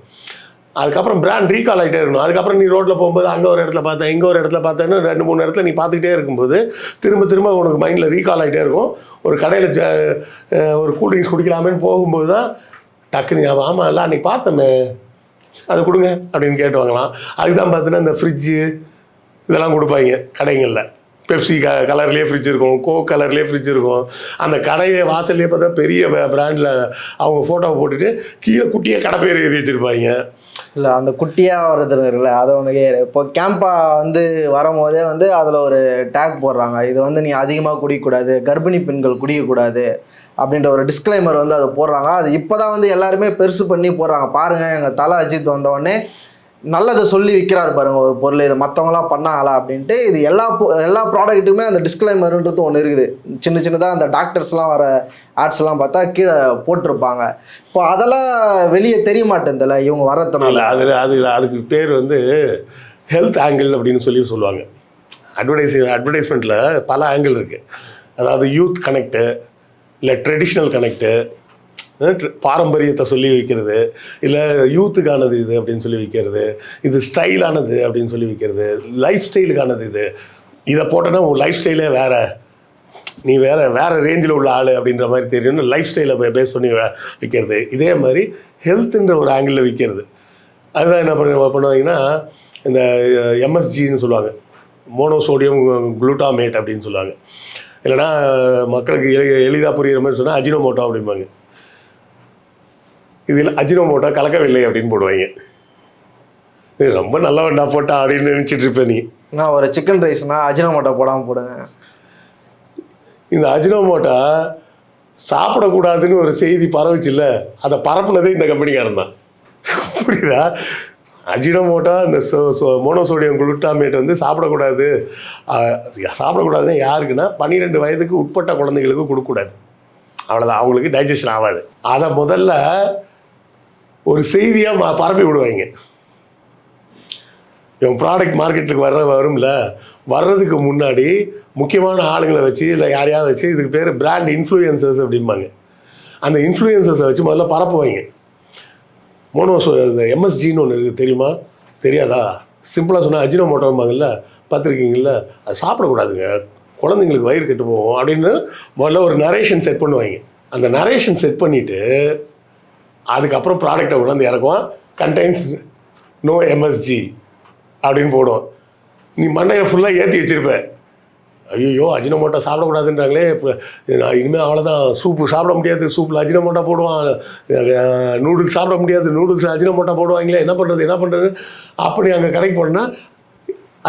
அதுக்கப்புறம் பிராண்ட் ரீகால் ஆகிட்டே இருக்கணும். அதுக்கப்புறம் நீ ரோட்டில் போகும்போது அங்கே ஒரு இடத்துல பார்த்தேன், இங்கே ஒரு இடத்துல பார்த்தேன்னு 2-3 இடத்துல நீ பார்த்துக்கிட்டே இருக்கும்போது திரும்ப திரும்ப உனக்கு மைண்டில் ரீகால் ஆகிட்டே இருக்கும். ஒரு கடையில் ஒரு கூல்ட்ரிங்க்ஸ் குடிக்கலாமேன்னு போகும்போது தான் டக்குன்னு ஆமாம் இல்லை அன்றைக்கி பார்த்தோமே, அதை கொடுங்க அப்படின்னு கேட்டு வாங்கலாம். அதுக்கு தான் பார்த்தீங்கன்னா இந்த ஃப்ரிட்ஜு இதெல்லாம் கொடுப்பாங்க கடைகளில். பெப்சி கலர்லேயே ஃப்ரிட்ஜ் இருக்கும், கோக் கலர்லேயே ஃப்ரிட்ஜ் இருக்கும். அந்த கடையை வாசல்லையே பார்த்தா பெரிய பிராண்டில் அவங்க ஃபோட்டோவை போட்டுட்டு கீழே குட்டியாக கடை பேர் எழுதி வச்சுருப்பாங்க. இல்லை அந்த குட்டியாக வர்றதுல இருக்குல்ல, அதை ஒன்று இப்போ கேம்பா வந்து வரும்போதே வந்து அதில் ஒரு டேக் போடுறாங்க, இது வந்து நீ அதிகமாக குடிக்கக்கூடாது, கர்ப்பிணி பெண்கள் குடிக்கக்கூடாது அப்படின்ற ஒரு டிஸ்க்ளைமர் வந்து அதை போடுறாங்க. அது இப்போ தான் வந்து எல்லாருமே பெருசு பண்ணி போடுறாங்க. பாருங்கள், எங்கள் தலை அஜித் வந்தோடனே நல்லதை சொல்லி விற்கிறாரு பாருங்க ஒரு பொருள், இதை மற்றவங்களாம் பண்ணாங்களா அப்படின்ட்டு. இது எல்லா ப்ராடக்ட்டுமே அந்த டிஸ்க்ளைமருன்றது ஒன்று இருக்குது. சின்ன சின்னதாக அந்த டாக்டர்ஸ்லாம் வர ஆட்ஸ்லாம் பார்த்தா கீழே போட்டிருப்பாங்க. இப்போ அதெல்லாம் வெளியே தெரிய மாட்டேன்ல இவங்க வரதுனால. அதுக்கு பேர் வந்து ஹெல்த் ஆங்கிள் அப்படின்னு சொல்லுவாங்க. அட்வர்டைஸ்மெண்ட்டில் பல ஆங்கிள் இருக்குது. அதாவது யூத் கனெக்டு, இல்லை ட்ரெடிஷ்னல் கனெக்டு, பாரம்பரியத்தை சொல்லி வைக்கிறது, இல்லை யூத்துக்கானது இது அப்படின்னு சொல்லி வைக்கிறது, இது ஸ்டைலானது அப்படின்னு சொல்லி வைக்கிறது, லைஃப் ஸ்டைலுக்கானது இது, இதை போட்டோன்னா உன் லைஃப் ஸ்டைலே வேறு, நீ வேறு ரேஞ்சில் உள்ள ஆள் அப்படின்ற மாதிரி தெரியும்னு லைஃப் ஸ்டைலை பேஸ் பண்ணி விற்கிறது. இதே மாதிரி ஹெல்த்துன்ற ஒரு ஆங்கிளில் விற்கிறது. அதுதான் என்ன பண்ணுவாங்கன்னா, இந்த எம்எஸ்ஜின்னு சொல்லுவாங்க, மோனோசோடியம் குளுட்டாமேட் அப்படின்னு சொல்லுவாங்க. இல்லைனா மக்களுக்கு எளிதாக புரிகிற மாதிரி சொன்னால் அஜினோமோட்டோ அப்படிம்பாங்க. இதில் அஜினோமோட்டோ கலக்கவில்லை அப்படின்னு போடுவாங்க. இது ரொம்ப நல்லவன்டா போட்டா அப்படின்னு நினச்சிட்டு இருப்பேன் நீ. நான் ஒரு சிக்கன் ரைஸ்னா அஜினோமோட்டோ போடாமல் போடுங்க. இந்த அஜினோமோட்டோ சாப்பிடக்கூடாதுன்னு ஒரு செய்தி பரவுச்சுல்ல, அதை பரப்புனதே இந்த கம்பெனிக்காரன் தான். புரியுதா? அஜினோமோட்டோ இந்த மோனோசோடியம் குளுட்டாமேட் வந்து சாப்பிடக்கூடாதுன்னா யாருக்குன்னா 12 வயதுக்கு உட்பட்ட குழந்தைகளுக்கு கொடுக்கக்கூடாது. அவ்வளோதான், அவங்களுக்கு டைஜஷன் ஆகாது. அதை முதல்ல ஒரு செய்தியாக பரப்பி விடுவாங்க. இவன் ப்ராடக்ட் மார்க்கெட்டுக்கு வரும்ல, வர்றதுக்கு முன்னாடி முக்கியமான ஆளுங்களை வச்சு இல்லை யாரையாவது வச்சு, இதுக்கு பேர் பிராண்ட் இன்ஃப்ளூயன்சர்ஸ் அப்படிம்பாங்க. அந்த இன்ஃப்ளூயன்சர்ஸை வச்சு முதல்ல பரப்புவாங்க. இந்த எம்எஸ்ஜின்னு ஒன்று இருக்குது, தெரியுமா? தெரியாதா? சிம்பிளாக சொன்னால் அஜினோமோட்டோம்பாங்கல்ல, பார்த்துருக்கீங்கள? அது சாப்பிடக்கூடாதுங்க, குழந்தைங்களுக்கு வயிறு கெட்டு போகும் அப்படின்னு முதல்ல ஒரு நரேஷன் செட் பண்ணுவாங்க. அந்த நரேஷன் செட் பண்ணிவிட்டு அதுக்கப்புறம் ப்ராடக்டை கொண்டாந்து இறக்குவான். கண்டெய்ன்ஸ் நோ எம்எஸ்ஜி அப்படின்னு போடுவோம். நீ மண்டையை ஃபுல்லாக ஏற்றி வச்சுருப்ப. ஐயோ அஜினோமோட்டோ சாப்பிடக்கூடாதுன்றாங்களே, இப்போ நான் இனிமேல் அவ்வளோதான், சூப்பு சாப்பிட முடியாது, சூப்பில் அஜினோமோட்டோ போடுவான், நூடுல்ஸ் சாப்பிட முடியாது, நூடுல்ஸ் அஜினோமோட்டோ போடுவாங்களே, என்ன பண்ணுறது அப்படி அங்கே கடைக்கு போனால்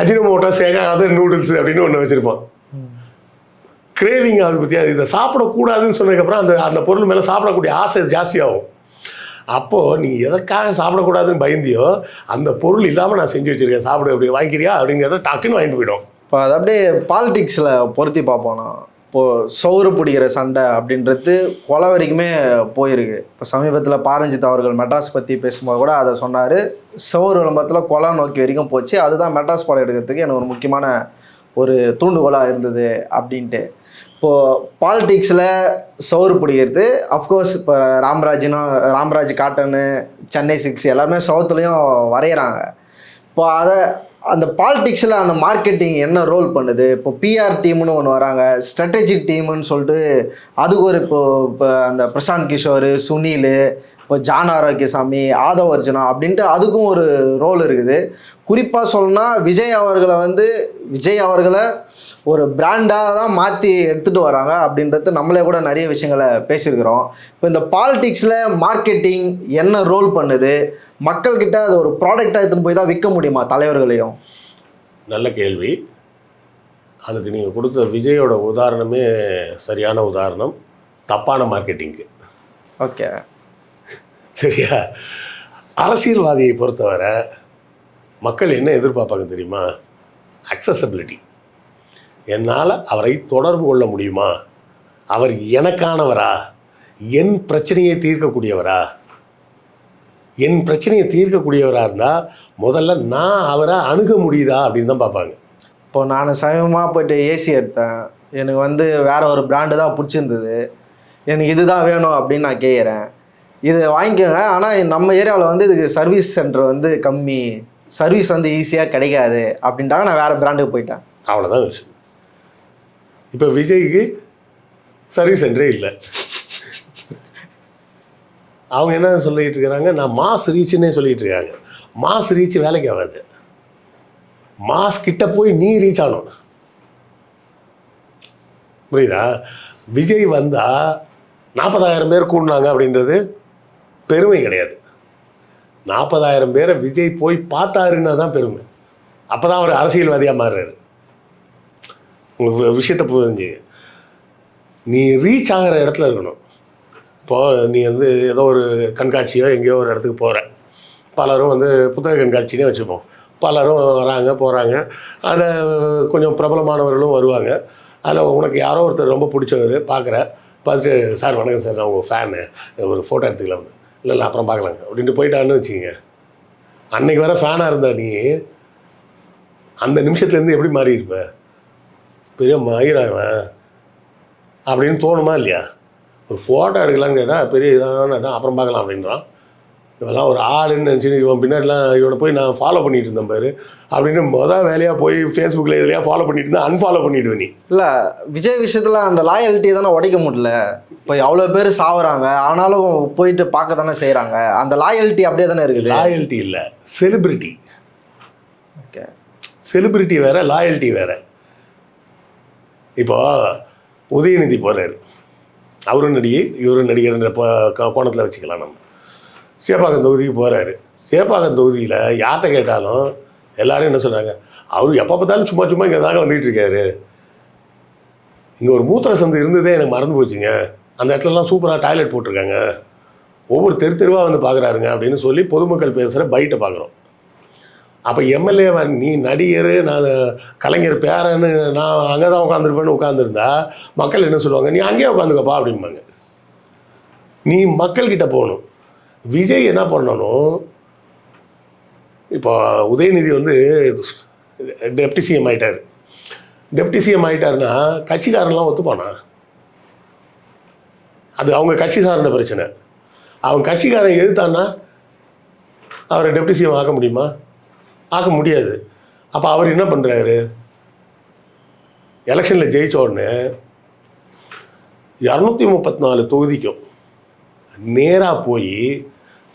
அஜினோமோட்டோ சேகாத நூடுல்ஸ் அப்படின்னு ஒன்று வச்சுருப்பான். கிரேவிங் அதை பற்றி இதை சாப்பிடக்கூடாதுன்னு சொன்னதுக்கப்புறம் அந்த பொருள் மேலே சாப்பிடக்கூடிய ஆசை ஜாஸ்தியாகும். அப்போது நீ எதற்காக சாப்பிடக்கூடாதுன்னு பயந்தியோ அந்த பொருள் இல்லாமல் நான் செஞ்சு வச்சுருக்கேன், சாப்பிட அப்படி வாங்கிக்கிறியா அப்படிங்கிறத டக்குன்னு வாங்கிட்டு போயிடும். இப்போ அது அப்படியே பாலிடிக்ஸில் பொருத்தி பார்ப்போம்னா, இப்போது சவுறு பிடிக்கிற சண்டை அப்படின்றது கொலை வரைக்குமே போயிருக்கு. இப்போ சமீபத்தில் பாரஞ்சித் அவர்கள் மெட்ராஸ் பற்றி பேசும்போது கூட அதை சொன்னார். சவுறு விளம்பரத்தில் கொலை நோக்கி வரைக்கும் போச்சு. அதுதான் மெட்ராஸ் படம் எடுக்கிறதுக்கு எனக்கு ஒரு முக்கியமான ஒரு தூண்டுகோலாக இருந்தது அப்படின்ட்டு. இப்போது பாலிடிக்ஸில் சவுறு பிடிக்கிறது அஃப்கோர்ஸ் இப்போ ராம்ராஜ் காட்டனு, சென்னை 6 எல்லாருமே சவுத்துலேயும் வரைகிறாங்க. இப்போ அந்த பாலிடிக்ஸில் அந்த மார்க்கெட்டிங் என்ன ரோல் பண்ணுது? இப்போ பிஆர் டீம்னு ஒன்று வராங்க, ஸ்ட்ராட்டஜிக் டீம்னு சொல்லிட்டு அதுக்கு ஒரு இப்போ அந்த பிரசாந்த் கிஷோர், சுனில், இப்போ ஜான் ஆரோக்கியசாமி, ஆதவ் அர்ஜுனா அப்படின்ட்டு அதுக்கும் ஒரு ரோல் இருக்குது. குறிப்பாக சொல்லணும்னா விஜய் அவர்களை ஒரு பிராண்டாக தான் மாற்றி எடுத்துகிட்டு வராங்க அப்படின்றது நம்மளே கூட நிறைய விஷயங்களை பேசியிருக்கிறோம். இப்போ இந்த பாலிடிக்ஸில் மார்க்கெட்டிங் என்ன ரோல் பண்ணுது? மக்கள்கிட்ட அது ஒரு ப்ராடக்டாக எடுத்துன்னு போய் தான் விற்க முடியுமா தலைவர்களையும்? நல்ல கேள்வி. அதுக்கு நீங்கள் கொடுத்த விஜயோட உதாரணமே சரியான உதாரணம். தப்பான மார்க்கெட்டிங்க்கு. ஓகே, சரியா? அரசியல்வாதியை பொறுத்தவரை மக்கள் என்ன எதிர்பார்ப்பாங்க தெரியுமா? அக்சசபிலிட்டி. என்னால் அவரை தொடர்பு கொள்ள முடியுமா? அவர் எனக்கானவரா? என் பிரச்சனையை தீர்க்கக்கூடியவரா? என் பிரச்சனையை தீர்க்கக்கூடியவராக இருந்தால் முதல்ல நான் அவரை அணுக முடியுதா அப்படின்னு தான் பார்ப்பாங்க. இப்போ நான் சமயமாக போய்ட்டு ஏசி எடுத்தேன், எனக்கு வேறு ஒரு பிராண்டு தான் பிடிச்சிருந்தது, எனக்கு இதுதான் வேணும் அப்படின்னு நான் கேட்குறேன், இது வாங்கிக்கோங்க, ஆனால் நம்ம ஏரியாவில் இதுக்கு சர்வீஸ் சென்டர் கம்மி, சர்வீஸ் ஈஸியாக கிடைக்காது அப்படின்ட்டாங்க, நான் வேறு பிராண்டுக்கு போயிட்டேன். அவ்வளோதான் விஷயம். இப்போ விஜய்க்கு சர்வீஸ் சென்டரே இல்லை. அவங்க என்ன சொல்லிகிட்டு இருக்கிறாங்க? நான் மாஸ் ரீச்சுன்னே சொல்லிகிட்டு இருக்காங்க. மாஸ் ரீச் வேலைக்கு ஆகாது. மாஸ் கிட்ட போய் நீ ரீச் ஆகணும். புரியுதா? விஜய் வந்தால் 40,000 பேர் கூடினாங்க அப்படின்றது பெருமை கிடையாது. 40,000 பேரை விஜய் போய் பார்த்தாருன்னா தான் பெருமை. அப்போ தான் அவர் அரசியல்வாதியாக மாறுறாரு. உங்களுக்கு விஷயத்தை புரிஞ்சு நீ ரீச் ஆகிற இடத்துல இருக்கணும். இப்போது நீ ஏதோ ஒரு கண்காட்சியோ எங்கேயோ ஒரு இடத்துக்கு போகிற, பலரும் புத்தக கண்காட்சினே வச்சுப்போம், பலரும் வராங்க போகிறாங்க, அதில் கொஞ்சம் பிரபலமானவர்களும் வருவாங்க. அதில் உனக்கு யாரோ ஒருத்தர் ரொம்ப பிடிச்சவர் பார்க்குற, பார்த்துட்டு சார் வணக்கம் சார், நான் உங்கள் ஃபேனு, ஒரு ஃபோட்டோ எடுத்துக்கலாம், இல்லை அப்புறம் பார்க்கலாங்க அப்படின்ட்டு போயிட்டான்னு வச்சுக்கிங்க. அன்னைக்கு வர ஃபேனாக இருந்தா நீ அந்த நிமிஷத்துலேருந்து எப்படி மாறி இருப்ப? பெரிய மயிராகவன் அப்படின்னு தோணுமா இல்லையா? ஒரு ஃபோட்டோ எடுக்கலான்னு கேட்டால் பெரிய இதான அப்புறம் பார்க்கலாம் அப்படின்றான். இவெல்லாம் ஒரு ஆளுன்னு நினச்சின்னு இவன் பின்னாடிலாம் இவனை போய் நான் ஃபாலோ பண்ணிட்டு இருந்தேன் பாரு அப்படின்னு வேலையாக போய் ஃபேஸ்புக்கில் எதுலையா ஃபாலோ பண்ணிட்டு இருந்தால் அன்ஃபாலோ பண்ணிவிடுவேன் நீ. இல்லை, விஜய் விஷயத்தில் அந்த லாயல்ட்டியை தானே உடைக்க முடியல. இப்போ அவ்வளோ பேர் சாவுறாங்க, ஆனாலும் போயிட்டு பார்க்க தானே செய்கிறாங்க. அந்த லாயல்ட்டி அப்படியே தானே இருக்குது. லாயல்ட்டி இல்லை, செலிபிரிட்டி. செலிபிரிட்டி வேறு, லாயல்ட்டி வேறு. இப்போ உதயநிதி போகிறாரு, அவரும் நடிகை இவரும் நடிகர்ன்ற கோணத்தில் வச்சுக்கலாம். நம்ம சேப்பாக்கம் தொகுதிக்கு போகிறாரு. சேப்பாக்கம் தொகுதியில் யார்கிட்ட கேட்டாலும் எல்லோரும் என்ன சொல்கிறாங்க, அவர் எப்போ பார்த்தாலும் சும்மா சும்மா இங்கே தாங்க வந்துகிட்டு இருக்காரு. இங்கே ஒரு மூத்திர சந்து இருந்ததே எனக்கு மறந்து போச்சுங்க, அந்த இடத்துலலாம் சூப்பராக டாய்லெட் போட்டிருக்காங்க, ஒவ்வொரு தெருவாக வந்து பார்க்குறாருங்க அப்படின்னு சொல்லி பொதுமக்கள் பேசுகிற பைட்டை பார்க்குறோம். அப்போ எம்எல்ஏவா நீ நடிகர், நான் கலைஞர் பேரன்னு நான் அங்கே தான் உட்காந்துருப்பேன்னு உட்காந்துருந்தா மக்கள் என்ன சொல்லுவாங்க, நீ அங்கேயே உட்காந்துக்கப்பா அப்படிம்பாங்க. நீ மக்கள்கிட்ட போகணும். விஜய் என்ன பண்ணணும், இப்போ உதயநிதி வந்து டெப்டி சிஎம் ஆகிட்டார். டெப்டி சிஎம் ஆகிட்டாருன்னா கட்சிக்காரன்லாம் ஒத்துப்பானா? அது அவங்க கட்சி சார்ந்த பிரச்சனை. அவங்க கட்சிக்காரன் எதிர்த்தான்னா அவரை டெப்டி சிஎம் ஆக்க முடியுமா? ஆக்க முடியாது. அப்போ அவர் என்ன பண்ணுறாரு, எலெக்ஷனில் ஜெயித்த உடனே 234 தொகுதிக்கும் நேராக போய்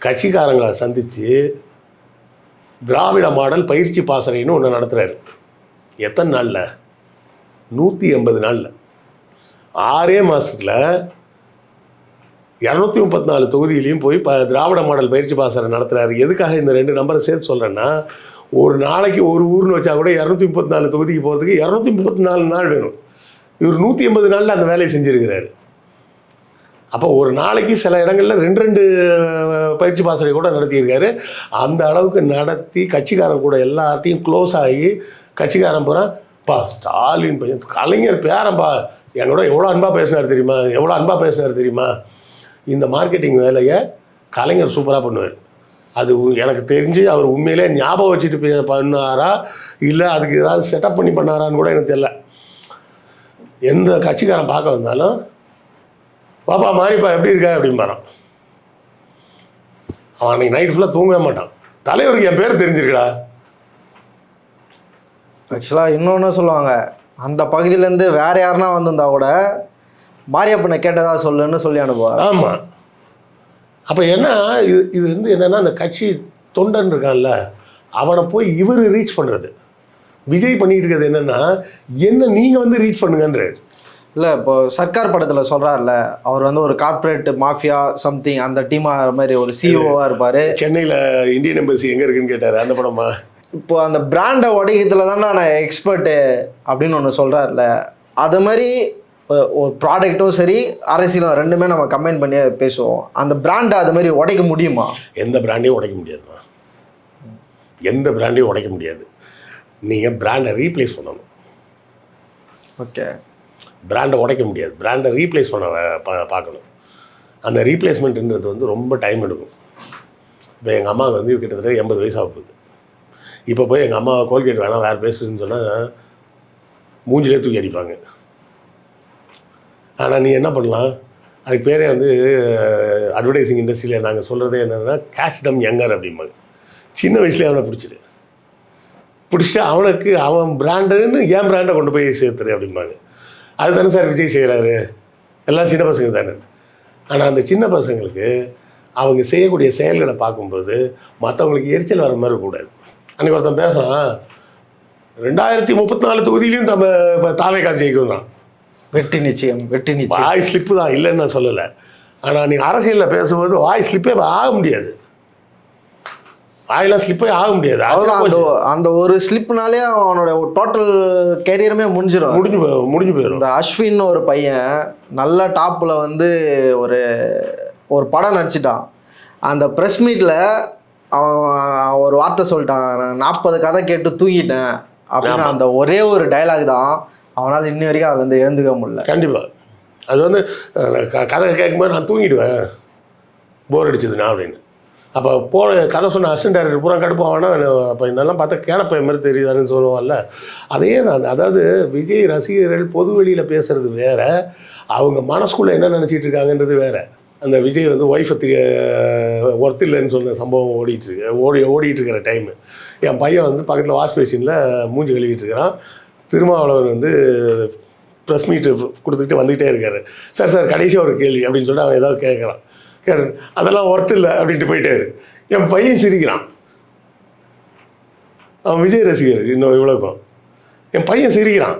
கட்சிக்காரங்களை சந்தித்து திராவிட மாடல் பயிற்சி பாசறைன்னு ஒன்று நடத்துகிறாரு. எத்தனை நாளில்? 180 நாளில். 6 மாதத்தில் 234 தொகுதியிலையும் போய் திராவிட மாடல் பயிற்சி பாசறை நடத்துகிறாரு. எதுக்காக இந்த 2 நம்பரை சேர்த்து சொல்கிறேன்னா, ஒரு நாளைக்கு ஒரு ஊர்னு வச்சா கூட 234 தொகுதிக்கு போகிறதுக்கு 234 நாள் வேணும். இவர் 180 நாளில் அந்த வேலையை செஞ்சுருக்கிறாரு. அப்போ ஒரு நாளைக்கு சில இடங்களில் 2 பயிற்சி பாசறை கூட நடத்தியிருக்காரு. அந்த அளவுக்கு நடத்தி கட்சிக்காரன் கூட எல்லார்ட்டையும் க்ளோஸ் ஆகி கட்சிக்காரன் பூரா பா ஸ்டாலின் பையன் கலைஞர் பேரன்பா எங்களோட எவ்வளோ அன்பாக பேசினார் தெரியுமா. இந்த மார்க்கெட்டிங் வேலையை கலைஞர் சூப்பராக பண்ணுவார். அது எனக்கு தெரிஞ்சு அவர் உண்மையிலே ஞாபகம் வச்சுட்டு பண்ணாரா இல்லை அதுக்கு ஏதாவது செட்டப் பண்ணி பண்ணாரான்னு கூட எனக்கு தெரியல. எந்த கட்சிக்காரன் பார்க்க வந்தாலும் பாப்பா மாறிப்பா எப்படி இருக்கா அப்படின்னு பாரான். அவன் அன்றைக்கி நைட் ஃபுல்லாக தூங்கவே மாட்டான். தலைவருக்கு என் பேர் தெரிஞ்சிருக்கடா. ஆக்சுவலாக இன்னொன்று சொல்லுவாங்க, அந்த பகுதியிலேருந்து வேறு யாருன்னா வந்திருந்தா கூட மாரியப்பனை கேட்டதா சொல்லுன்னு சொல்லி அனுப்புவார். ஆமாம். அப்போ என்ன இது வந்து என்னென்னா, அந்த கட்சி தொண்டன் இருக்கான்ல அவனை போய் இவர் ரீச் பண்ணுறது. விஜய் பண்ணிட்டு இருக்கிறது என்னென்னா, என்ன நீங்கள் வந்து ரீச் பண்ணுங்கன்றார். இல்லை, இப்போ சர்க்கார் படத்தில் சொல்கிறார்ல, அவர் வந்து ஒரு கார்ப்பரேட் மாஃபியா சம்திங் அந்த டீமாக மாதிரி ஒரு சிஇஓவாக இருப்பார். சென்னையில் இந்தியன் எம்பசி எங்கே இருக்குன்னு கேட்டார். அந்த படமா? இப்போ அந்த பிராண்டை உடைக்கிறதுல தான் நான் எக்ஸ்பர்ட்டு அப்படின்னு ஒன்று சொல்கிறார்ல, அது மாதிரி ஒரு ப்ராடக்ட்டும் சரி அரசியலும் ரெண்டுமே நம்ம கம்பைன் பண்ணி பேசுவோம். அந்த பிராண்டை அது மாதிரி உடைக்க முடியுமா? எந்த பிராண்டையும் உடைக்க முடியாதுமா. எந்த பிராண்டையும் உடைக்க முடியாது. நீங்கள் பிராண்டை ரீப்ளேஸ் பண்ணணும். ஓகே, பிராண்டை உடைக்க முடியாது. பிராண்டை ரீப்ளேஸ் பண்ண பார்க்கணும். அந்த ரீப்ளேஸ்மெண்ட்டுன்றது வந்து ரொம்ப டைம் எடுக்கும். இப்போ எங்கள் அம்மாவுக்கு வந்து கிட்டத்தட்ட 80 வயசு ஆக போகுது. இப்போ போய் எங்கள் அம்மா கோல்கேட் வேணாம் வேறு பேசுதுன்னு சொன்னால் மூஞ்சிலே தூக்கி அடிப்பாங்க. ஆனால் நீ என்ன பண்ணலாம், அதுக்கு பேரே வந்து அட்வர்டைஸிங் இண்டஸ்ட்ரியில் நாங்கள் சொல்கிறதே என்னென்னா கேட்ச் தம் யங்கர் அப்படிம்பாங்க. சின்ன வயசுலேயே அவனை பிடிச்சிட்டு அவனுக்கு அவன் பிராண்டுன்னு ஏன் பிராண்டை கொண்டு போய் சேர்த்துரு அப்படிம்பாங்க. அதுதானே சார் விஜய் செய்கிறாரு. எல்லாம் சின்ன பசங்க தானே. ஆனால் அந்த சின்ன பசங்களுக்கு அவங்க செய்யக்கூடிய செயல்களை பார்க்கும்போது மற்றவங்களுக்கு எரிச்சல் வர மாதிரி கூடாது. அன்றைக்கி ஒருத்தன் பேசுகிறான், 2034 தொகுதியிலையும் தாவேகா ஜெயிக்கும் தான். வெற்றி நிச்சயம். வாய் ஸ்லிப்பு தான், இல்லைன்னு நான் சொல்லலை. ஆனால் நீங்கள் அரசியலில் பேசும்போது வாய் ஸ்லிப்பே ஆக முடியாது. வாயெல்லாம் ஸ்லிப்பே ஆக முடியாது. அந்த ஒரு ஸ்லிப்னாலே அவனோட டோட்டல் கேரியருமே முடிஞ்சு போயிடும். இந்த அஸ்வின் ஒரு பையன் நல்ல டாப்பில் வந்து ஒரு படம் நடிச்சிட்டான். அந்த ப்ரெஸ் மீட்டில் அவன் ஒரு வார்த்தை சொல்லிட்டான், நான் 40 கதை கேட்டு தூங்கிட்டேன் அப்படின்னு. அந்த ஒரே ஒரு டைலாக் தான் அவனால் இன்னி வரைக்கும் அதில் வந்து எழுந்துக்க முடியல. கண்டிப்பாக அது வந்து கதை கேட்கும்போது நான் தூங்கிடுவேன் போர் அடிச்சதுண்ணா அப்படின்னு. அப்போ கதை சொன்ன அசிஸ்டன்ட் டைரக்டர் பூரா கடுப்பாவானா, அப்போ என்னெல்லாம் பார்த்தா கேனப்பை மாதிரி தெரியுதான்னு சொல்லுவான்ல. அதே தான். அதாவது விஜய் ரசிகர்கள் பொது வெளியில் பேசுகிறது வேறு, அவங்க மனசுக்குள்ளே என்ன நினச்சிட்டு இருக்காங்கன்றது வேறு. அந்த விஜய் வந்து ஒய்ஃபை ஒர்த் இல்லைன்னு சொன்ன சம்பவம் ஓடிட்டு இருக்கிற டைமு என் பையன் வந்து பக்கத்தில் வாஷ் பேஷனில் மூஞ்சி கழுவிட்டு இருக்கிறான். திருமாவளவன் வந்து ப்ரெஸ் மீட்டு கொடுத்துக்கிட்டு வந்துகிட்டே இருக்காரு. சார் கடைசியாக ஒரு கேள்வி அப்படின்னு சொல்லிட்டு அவன் ஏதாவது கேட்குறான். அதெல்லாம் ஒர்த் இல்லை அப்படின்ட்டு போயிட்டாரு. என் பையன் சிரிக்கிறான். அவன் விஜய் ரசிகர் இன்னும் இவ்வளோக்கும். என் பையன் சிரிக்கிறான்.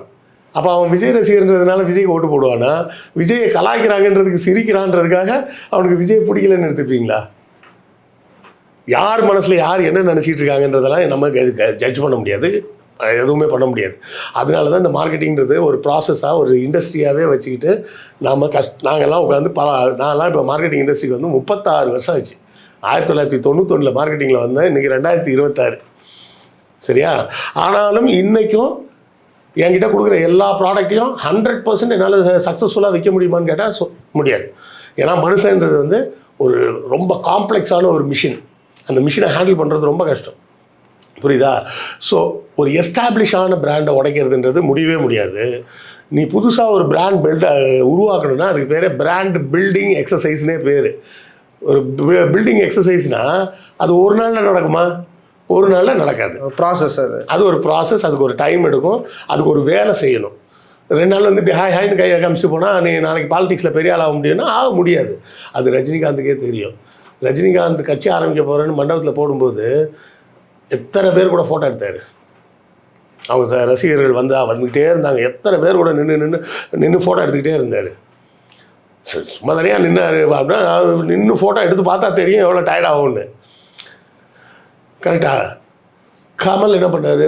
அப்போ அவன் விஜய் ரசிகர்ன்றதுனால விஜய்க்கு ஓட்டு போடுவானா? விஜயை கலாய்க்கிறாங்கன்றதுக்கு சிரிக்கிறான்றதுக்காக அவனுக்கு விஜய் பிடிக்கலன்னு எடுத்துப்பீங்களா? யார் மனசில் யார் என்ன நினச்சிட்டு இருக்காங்கன்றதெல்லாம் நம்ம ஜட்ஜ் பண்ண முடியாது, எதுவுமே பண்ண முடியாது. அதனால தான் இந்த மார்க்கெட்டிங்கிறது ஒரு ப்ராசஸாக ஒரு இண்டஸ்ட்ரியாகவே வச்சுக்கிட்டு நாங்கள்லாம் உட்காந்து நான்லாம் இப்போ மார்க்கெட்டிங் இண்டஸ்ட்ரிக்கு வந்து 36 வருஷம் ஆச்சு. 1991 மார்க்கெட்டிங்கில் வந்தேன். இன்றைக்கி 2026. சரியா? ஆனாலும் இன்றைக்கும் என்கிட்ட கொடுக்குற எல்லா ப்ராடக்ட்டையும் 100% என்னால் சக்ஸஸ்ஃபுல்லாக விற்க முடியுமான்னு கேட்டால் முடியாது. ஏன்னா மனுஷன்றது வந்து ஒரு ரொம்ப காம்ப்ளெக்ஸான ஒரு மிஷின். அந்த மிஷினை ஹேண்டில் பண்ணுறது ரொம்ப கஷ்டம். புரியுதா? ஸோ ஒரு எஸ்டாப்ளிஷான பிராண்டை உடைக்கிறதுன்றது முடியவே முடியாது. நீ புதுசாக ஒரு பிராண்ட் உருவாக்கணும்னா அதுக்கு பேர் பிராண்ட் பில்டிங் எக்ஸசைஸ்னே பேர். ஒரு பில்டிங் எக்ஸசைஸ்னால் அது ஒரு நாளில் நடக்குமா? ஒரு நாளில் நடக்காது. ப்ராசஸ் அது ஒரு ப்ராசஸ். அதுக்கு ஒரு டைம் எடுக்கும். அதுக்கு ஒரு வேலை செய்யணும். 2 நாள் வந்து இப்படி ஹாய்னு கையை காமிச்சிட்டு போனால் நீ நாளைக்கு பாலிடிக்ஸில் பெரிய ஆள் ஆக முடியும்னா ஆக முடியாது. அது ரஜினிகாந்துக்கே தெரியும். ரஜினிகாந்த் கட்சி ஆரம்பிக்க போகிறேன்னு மண்டபத்தில் போடும்போது எத்தனை பேர் கூட ஃபோட்டோ எடுத்தார். அவங்க ரசிகர்கள் வந்துக்கிட்டே இருந்தாங்க. எத்தனை பேர் கூட நின்று ஃபோட்டோ எடுத்துக்கிட்டே இருந்தார். சும்மா தனியாக நின்னார் அப்படின்னா நின்று ஃபோட்டோ எடுத்து பார்த்தா தெரியும் எவ்வளோ டயர்ட் ஆகும்னு. கரெக்டாக? கமல் என்ன பண்ணார்?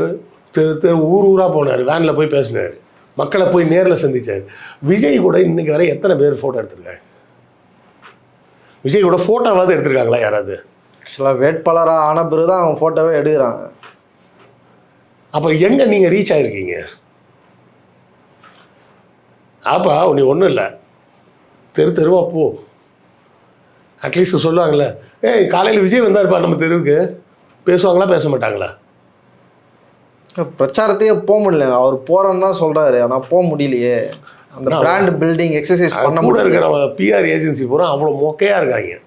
ஊராக போனார், வேனில் போய் பேசினார், மக்களை போய் நேரில் சந்தித்தார். விஜய் கூட இன்றைக்கி வரை எத்தனை பேர் ஃபோட்டோ எடுத்திருக்காங்க? விஜய் கூட ஃபோட்டோவாவது எடுத்திருக்காங்களா யாராவது? ஆக்சுவலாக வேட்பாளராக ஆன பிறகு தான் அவங்க ஃபோட்டோவே எடுக்கிறாங்க. அப்போ எங்கே நீங்கள் ரீச் ஆகிருக்கீங்க? அப்போ நீ ஒன்றும் இல்லை, தெருவாக போ. அட்லீஸ்ட் சொல்லுவாங்களே, ஏய் காலையில் விஜய் வந்தார்ப்பா நம்ம தெருவுக்கு, பேசுவாங்களா பேச மாட்டாங்களா? பிரச்சாரத்தையே போக முடியல. அவர் போகிறோன்னு தான் சொல்கிறாரு, ஆனால் போக முடியலையே. அந்த பிராண்ட் பில்டிங் எக்ஸசைஸ் பண்ண கூட இருக்கிற பிஆர் ஏஜென்சி பூரா அவ்வளோ மொக்கையாக இருக்காங்க.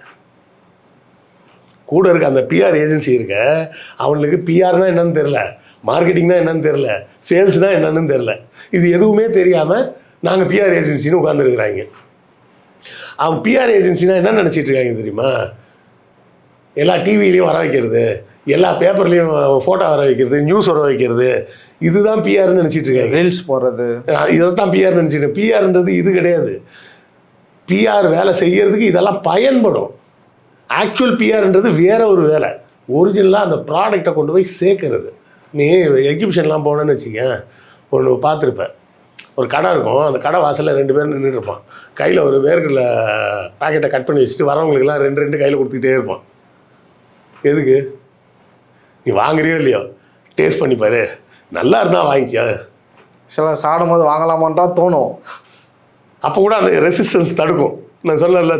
கூட இருக்க அந்த பிஆர் ஏஜென்சி இருக்க அவங்களுக்கு பிஆர்னால் என்னன்னு தெரில, மார்க்கெட்டிங்னா என்னன்னு தெரில, சேல்ஸ்னால் என்னன்னு தெரில. இது எதுவுமே தெரியாமல் நாங்கள் பிஆர் ஏஜென்சின்னு உட்காந்துருக்குறாங்க. அவன் பிஆர் ஏஜென்சினா என்ன நினச்சிட்டு இருக்காங்க தெரியுமா? எல்லா டிவிலையும் வர வைக்கிறது, எல்லா பேப்பர்லேயும் ஃபோட்டோ வர வைக்கிறது, நியூஸ் வர வைக்கிறது, இதுதான் பிஆர்னு நினச்சிட்டு இருக்காங்க. ரீல்ஸ் போடுறது, இதை தான் பிஆர் நினச்சிட்டு. பிஆர்ன்றது இது கிடையாது. பிஆர் வேலை செய்யறதுக்கு இதெல்லாம் பயன்படும். ஆக்சுவல் பிஆர்ன்றது வேற ஒரு வேலை. ஒரிஜினலாக அந்த ப்ராடக்டை கொண்டு போய் சேர்க்கறது. நீ எக்ஸிபிஷன்லாம் போனேன்னு வச்சுக்கேன், ஒன்று பார்த்துருப்பேன். ஒரு கடை இருக்கும், அந்த கடை வாசலில் 2 பேர் நின்றுட்டு இருப்பான். கையில் ஒரு வேர்க்கடல பேக்கெட்டை கட் பண்ணி வச்சுட்டு வரவங்களுக்குலாம் 2 கையில் கொடுத்துக்கிட்டே இருப்பான். எதுக்கு? நீ வாங்குறியோ இல்லையோ டேஸ்ட் பண்ணிப்பாரு, நல்லா இருந்தால் வாங்கிக்க. சில சாடும் போது வாங்கலாமான்னு தான் தோணும். அப்போ கூட அந்த ரெசிஸ்டன்ஸ் தடுக்கும். நான் சொல்லல,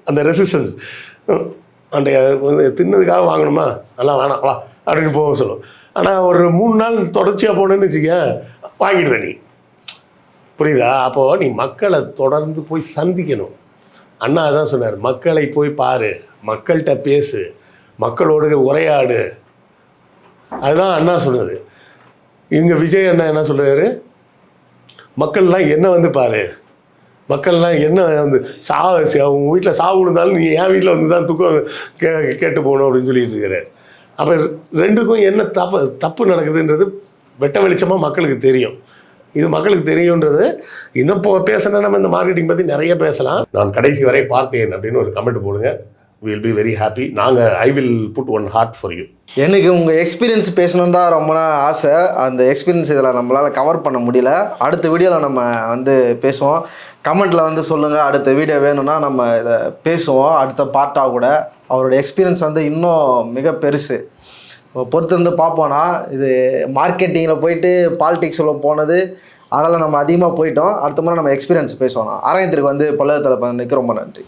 அந்த ரெசிஸ்டன்ஸ் அந்த தின்னதுக்காக வாங்கணுமா, நல்லா வேணாம் வா அப்படின்னு போக சொல்லும். ஆனால் ஒரு 3 நாள் தொடர்ச்சியாக போனேன்னு வச்சுக்க, வாங்கிடுவ நீ. புரியுதா? அப்போது நீ மக்களை தொடர்ந்து போய் சந்திக்கணும். அண்ணா தான் சொன்னார், மக்களை போய் பாரு, மக்கள்கிட்ட பேசு, மக்களோடு உரையாடு. அதுதான் அண்ணா சொன்னது. இவங்க விஜய் அண்ணா என்ன சொல்கிறாரு? மக்கள்லாம் என்ன வந்து பாரு, மக்கள்லாம் என்ன வந்து அவங்க வீட்டில் சாவு விழுந்தாலும் நீ என் வீட்டில் வந்து தான் துக்கம் கேட்டு போகணும் அப்படின்னு சொல்லிட்டு இருக்கிறார். அப்போ 2க்கும் என்ன தப்பு நடக்குதுன்றது வெட்ட வெளிச்சமாக மக்களுக்கு தெரியும். இது மக்களுக்கு தெரியுன்றது இன்னும் பேசினா நம்ம இந்த மார்க்கெட்டிங் பற்றி நிறைய பேசலாம். நான் கடைசி வரை பார்த்தேன் அப்படின்னு ஒரு கமெண்ட் போடுங்க. Will be very happy. I will put 1 heart for you. எனக்கு உங்கள் எக்ஸ்பீரியன்ஸ் பேசணுன்னு தான் ரொம்ப நாள் ஆசை. அந்த எக்ஸ்பீரியன்ஸ் இதில் நம்மளால் கவர் பண்ண முடியல. அடுத்த வீடியோவில் நம்ம வந்து பேசுவோம். கமெண்ட்டில் வந்து சொல்லுங்கள், அடுத்த வீடியோ வேணும்னா நம்ம இதை பேசுவோம். அடுத்த பார்ட்டாக கூட அவரோட எக்ஸ்பீரியன்ஸ் வந்து இன்னும் மிக பெருசு. பொறுத்து இருந்து பார்ப்போன்னா, இது மார்க்கெட்டிங்கில் போயிட்டு பாலிடிக்ஸில் போனது, அதனால் நம்ம அதிகமாக போயிட்டோம். அடுத்த முறை நம்ம எக்ஸ்பீரியன்ஸ் பேசுவோம். ஆராயத்திற்கு வந்து பல்லவத்தில் நிற்க ரொம்ப நன்றி.